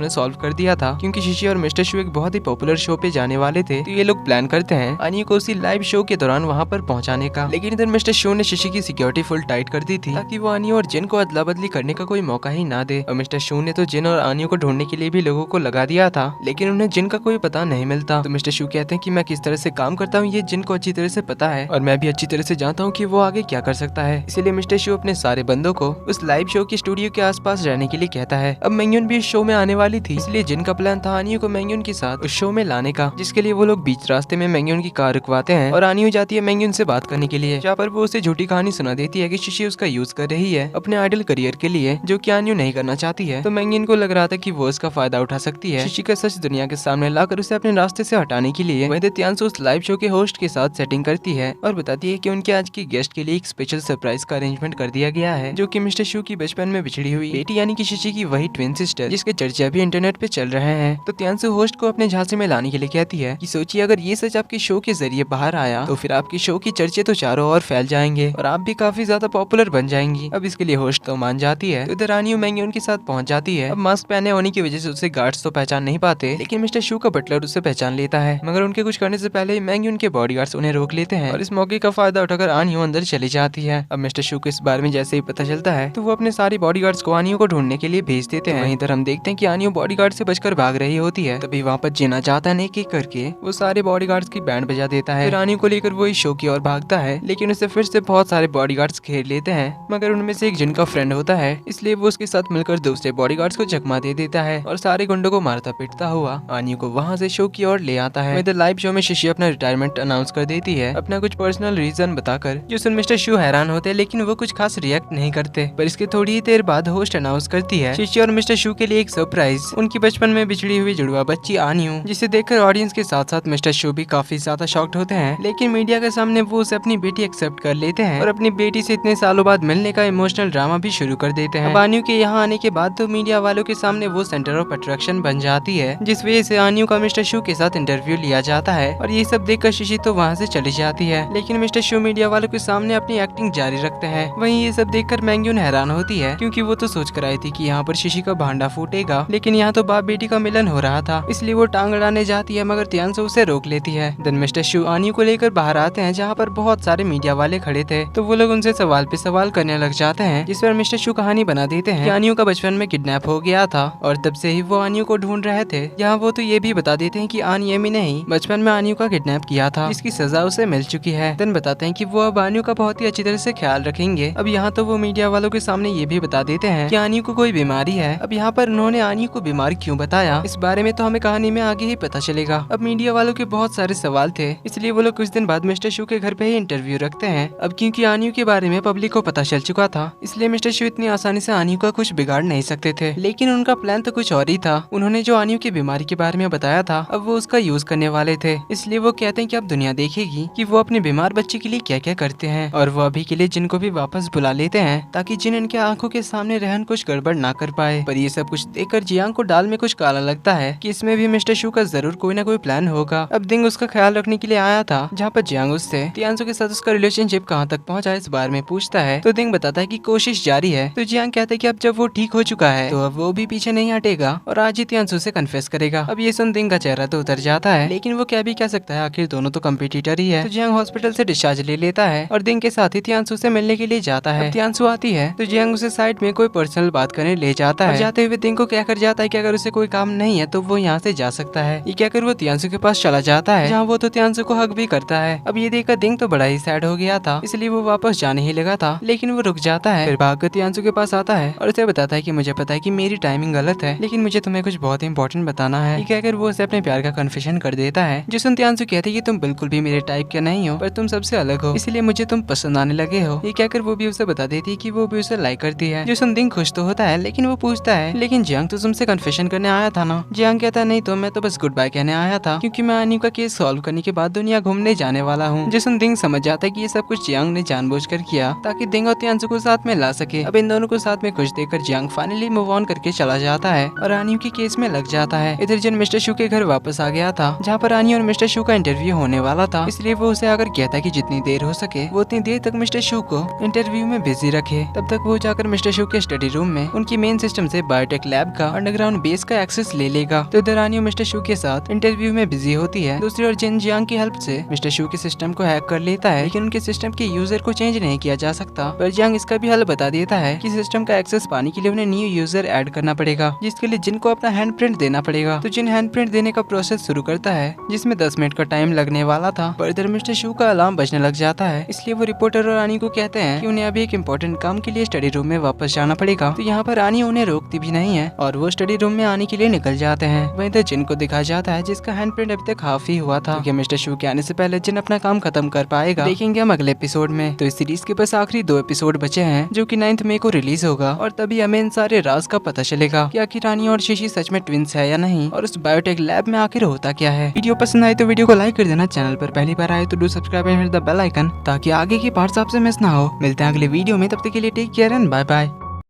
ने सॉल्व कर दिया था, क्योंकि शिशी और मिस्टर शू एक बहुत ही पॉपुलर शो पे जाने वाले थे। तो ये लोग प्लान करते हैं आनियो को उसी लाइव शो के दौरान वहाँ पर पहुँचाने का। लेकिन इधर मिस्टर शू ने शिशी की सिक्योरिटी फुल टाइट कर दी थी, ताकि वो आनियो और जिन को अदला बदली करने का कोई मौका ही ना दे। और मिस्टर शू ने तो जिन और आनियो को ढूंढने के लिए भी लोगों को लगा दिया था, लेकिन उन्हें जिन का कोई पता नहीं मिलता। तो मिस्टर शू कहते हैं कि मैं किस तरह से काम करता हूँ ये जिन को अच्छी तरह से पता है, और मैं भी अच्छी तरह से जानता हूँ कि वो आगे क्या कर सकता है। इसीलिए मिस्टर शू अपने सारे बंदों को उस लाइव शो की स्टूडियो के आसपास रहने के लिए कहता है। अब मेंगयुन भी इस शो में आने वाली थी, इसलिए जिन का प्लान था आनियो को मेंगयुन के साथ उस शो में लाने का, जिसके लिए वो लोग बीच रास्ते में मेंगयुन की कार रुकवाते हैं और आनियो जाती है मेंगयुन से बात करने के लिए, जहाँ पर वो उसे झूठी कहानी सुना देती है कि शिशी उसका यूज कर रही है अपने आइडल करियर के लिए, जो कि आनियो नहीं करना चाहती है। तो मेंगयुन को लग रहा था कि वो इसका फायदा उठा सकती है, शिशी का सच दुनिया के सामने लाकर उसे अपने रास्ते से हटाने के लिए। वहीं तियानसु उस लाइव शो के होस्ट के साथ सेटिंग करती है और बताती है कि उनके आज के गेस्ट के लिए एक स्पेशल सरप्राइज का अरेंजमेंट कर दिया गया है, जो कि मिस्टर शू की बचपन में बिछड़ी हुई बेटी यानी कि शिशी की वही ट्विन सिस्टर, जिसके चर्चे अभी इंटरनेट पे चल रहे हैं। तो तियानसु होस्ट को अपने झांसे में लाने के लिए कहती है कि सोचिए अगर ये सच आपके शो के जरिए बाहर आया तो फिर आपकी शो की चर्चे तो चारों ओर फैल जाएंगे और आप भी काफी ज्यादा पॉपुलर बन जाएंगी। अब इसके लिए होस्ट तो मान जाती है। तो इधर आनियो मेंगयुन के साथ पहुंच जाती है। अब मास्क पहने होने की वजह से उसे गार्ड्स तो पहचान नहीं पाते, लेकिन मिस्टर शू का बटलर उसे पहचान लेता है। मगर उनके कुछ करने से पहले मेंगयुन के बॉडीगार्ड्स उन्हें रोक लेते हैं और इस मौके का फायदा उठाकर आनियो अंदर चली जाती है। अब मिस्टर शू को इस बारे में जैसे ही पता चलता है तो वो अपने सारे बॉडीगार्ड्स को आनियो को ढूंढने के लिए भेज देते हैं। वहीं इधर हम देखते हैं कि आनियो बॉडीगार्ड से बचकर भाग रही होती है। तभी वहाँ पर जिन आ जाता है, एक एक करके वो सारे बॉडीगार्ड्स की बैंड बजा देता है। फिर आनियो को लेकर वो इस शो की ओर भागता है, लेकिन उसे फिर से बहुत सारे बॉडीगार्ड्स घेर लेते हैं। मगर उनमें से एक जिन का फ्रेंड होता है, इसलिए वो उसके साथ मिलकर दूसरे बॉडीगार्ड्स को चकमा दे देता है और सारे गुंडों को मारता पीटता हुआ आनियो को वहाँ से शो की ओर ले आता है। इधर लाइव शो में शिशी अपना रिटायरमेंट अनाउंस कर देती है, अपना कुछ पर्सनल रीजन बताकर, जो सुन मिस्टर शू हैरान होते हैं, लेकिन वो कुछ खास रिएक्ट नहीं करते। पर इसके थोड़ी ही देर बाद होस्ट अनाउंस करती है शिशी और मिस्टर शू के लिए एक सरप्राइज, उनकी बचपन में बिछड़ी हुई जुड़वा बच्ची आनियो, जिसे देखकर ऑडियंस के साथ साथ मिस्टर शू भी काफी ज्यादा शॉक्ड होते हैं। लेकिन मीडिया के सामने वो उसे अपनी बेटी एक्सेप्ट कर लेते हैं और अपनी बेटी से इतने सालों बाद मिलने का इमोशनल ड्रामा भी शुरू कर देते हैं। आनियो के यहाँ आने के बाद तो मीडिया वालों के सामने वो सेंटर ऑफ अट्रैक्शन बन जाती है, जिस वजह से आनियो का मिस्टर शू के साथ इंटरव्यू लिया जाता है और ये सब देखकर शिशी तो वहाँ से चली जाती है। लेकिन मिस्टर शू मीडिया वालों के सामने अपनी एक्टिंग जारी रखते हैं। वहीं ये सब देखकर मेंगयुन हैरान होती है, क्योंकि वो तो सोच कर आई थी कि यहाँ पर शिशी का भांडा फूटेगा, लेकिन यहाँ तो बाप बेटी का मिलन हो रहा था, इसलिए वो टांग अड़ाने जाती है, मगर तियानसु उसे रोक लेती है। देन मिस्टर शू आनियो को लेकर बाहर आते हैं, जहाँ पर बहुत सारे मीडिया वाले खड़े थे। तो वो लोग उनसे सवाल पे सवाल करने लग जाते हैं, जिस पर मिस्टर शू कहानी बना देते हैं कि आनियो का बचपन में किडनैप हो गया था और तब से ही वो आनियो को ढूंढ रहे थे। यहाँ वो तो ये भी बता देते हैं कि आनियमी ने ही बचपन में आनियो का किडनैप किया था, जिसकी सजा उसे मिल चुकी है। देन बताते हैं कि वो अब आनियो का बहुत ही अच्छी तरह से ख्याल रखेंगे। अब यहाँ तो वो मीडिया वालों के सामने ये भी बता देते हैं कि आनियो को कोई बीमारी है। अब यहाँ पर उन्होंने आनियो को बीमारी क्यों बताया, इस बारे में तो हमें कहानी में आगे ही पता चलेगा। अब मीडिया वालों के बहुत सारे सवाल थे, इसलिए वो लोग कुछ दिन बाद मिस्टर शू के घर पे ही इंटरव्यू रखते हैं। अब क्योंकि आनियो के बारे में पब्लिक को पता चल चुका था, इसलिए मिस्टर शू इतनी आसानी से आनियो का कुछ बिगाड़ नहीं सकते थे। लेकिन उनका प्लान तो कुछ और ही था। उन्होंने जो आनियो की बीमारी के बारे में बताया था, अब वो उसका यूज करने वाले थे। इसलिए वो कहते हैं कि अब दुनिया देखेगी कि वो अपने बीमार बच्चे के लिए क्या क्या करते हैं, और वो अभी के लिए जिन को भी वापस बुला लेते हैं, ताकि जिन इनके आंखों के सामने रहन कुछ गड़बड़ ना कर पाए। पर ये सब कुछ देखकर जियांग को दाल में कुछ काला लगता है कि इसमें भी मिस्टर शू का जरूर कोई ना कोई प्लान होगा। अब दिंग उसका ख्याल रखने के लिए आया था, जहाँ पर जियांग उससे तियानसु के साथ उसका रिलेशनशिप कहाँ तक पहुँचा इस बारे में पूछता है। तो दिंग बताता है कि कोशिश जारी है। तो जियांग कहता है कि अब जब वो ठीक हो चुका है तो अब वो भी पीछे नहीं हटेगा और आज ही तियानसु से कन्फेस करेगा। अब ये सुन दिंग का चेहरा तो उतर जाता है, लेकिन वो क्या भी कह सकता है, आखिर दोनों तो कम्पिटिटर ही है। तो जियांग हॉस्पिटल से डिस्चार्ज ले लेता है और दिंग के साथ ही तियानसु से मिलने के लिए जाता है। तियानसु आती है तो जियांग उसे साइड में कोई पर्सनल बात करने ले जाता है। जाते हुए दिंग को क्या कर जाता है कि अगर उसे कोई काम नहीं है तो वो यहाँ से जा सकता है। ये क्या कर वो तियानसु के पास चला जाता है, जहाँ वो तो तियानसु को हक भी करता है। अब ये देखकर दिंग तो बड़ा ही सैड हो गया था, इसलिए वो वापस जाने ही लगा था, लेकिन वो रुक जाता है। फिर भागकर तियानसु के पास आता है है और उसे बताता है कि मुझे पता है कि मेरी टाइमिंग गलत है, लेकिन मुझे तुम्हें कुछ बहुत इंपॉर्टेंट बताना है। ये कहकर वो उसे अपने प्यार का कन्फेशन कर देता है। जो सुनते अंशु कहती है कि तुम बिल्कुल भी मेरे टाइप के नहीं हो, पर तुम सबसे अलग हो, इसलिए मुझे तुम पसंद आने लगे हो। ये कहकर वो भी उसे बता देती है कि वो भी उसे लाइक करती है। जो सुनदिंग खुश तो होता है, लेकिन वो पूछता है लेकिन जियांग तो तुमसे कन्फेशन करने आया था ना। जियांग कहता है नहीं तो मैं तो बस गुड बाय कहने आया था, क्योंकि मैं आनियो का केस सॉल्व करने के बाद दुनिया घूमने जाने वाला हूँ। जो सुनदिंग समझ जाता है कि ये सब कुछ जियांग ने जानबूझकर किया ताकि दिंग और त्यांसु को साथ में ला सके। अब इन दोनों को साथ में खुश देखकर जियांग फाइनली मूव ऑन करके चला जाता है और आनियो के केस में लग जाता है। इधर जिन मिस्टर शू के घर वापस आ गया था, जहाँ पर आनियो और मिस्टर शू का इंटरव्यू होने वाला था, इसलिए वो उसे आकर कहता है कि जितनी देर हो सके वो उतनी देर तक मिस्टर शू को इंटरव्यू में बिजी रखे। तब तक वो जाकर मिस्टर शू के स्टडी रूम में उनकी मेन सिस्टम से बायोटेक लैब का अंडरग्राउंड बेस का एक्सेस ले लेगा। तो इधर आनियो मिस्टर शू के साथ इंटरव्यू में बिजी होती है। दूसरी ओर जिन जियांग की हेल्प से मिस्टर शू के सिस्टम को हैक कर लेता है, लेकिन उनके सिस्टम के यूजर को चेंज नहीं किया जा सकता। पर जियांग इसका भी हल बता देता है कि सिस्टम का एक्सेस पाने के लिए उन्हें न्यू यूजर ऐड करना पड़ेगा, जिसके लिए जिन को अपना हैंड प्रिंट देना पड़ेगा। तो जिन हैंड प्रिंट देने का प्रोसेस शुरू करता है, जिसमें 10 मिनट का टाइम लगने वाला था, पर इधर मिस्टर शू का अलार्म बजने लग जाता है। इसलिए वो रिपोर्टर और आनी को कहते हैं कि उन्हें अभी एक इम्पोर्टेंट काम के लिए स्टडी रूम में वापस जाना पड़ेगा। तो यहाँ पर आनी उन्हें रोकती भी नहीं है और वो स्टडी रूम में आने के लिए निकल जाते हैं। वहीं इधर जिन को दिखाया जाता है जिसका हैंड प्रिंट अभी तक हाफ ही हुआ था, क्योंकि मिस्टर शू के आने से पहले जिन अपना काम खत्म कर पाएगा। देखेंगे हम अगले एपिसोड में। तो इस सीरीज के बस आखिरी 2 एपिसोड बचे हैं, जो कि 9 मई को रिलीज होगा और तभी हमें इन सारे राज का पता चलेगा कि आखिर रानी और शिशी सच में ट्विंस है या नहीं, और उस बायोटेक लैब में आखिर होता क्या है। वीडियो पसंद आए तो वीडियो को लाइक कर देना, चैनल पर पहली बार आए तो do subscribe and hit the bell icon, ताकि आगे की पार्ट्स आपसे मिस ना हो। मिलते हैं अगले वीडियो में, तब तक के लिए take care and bye bye.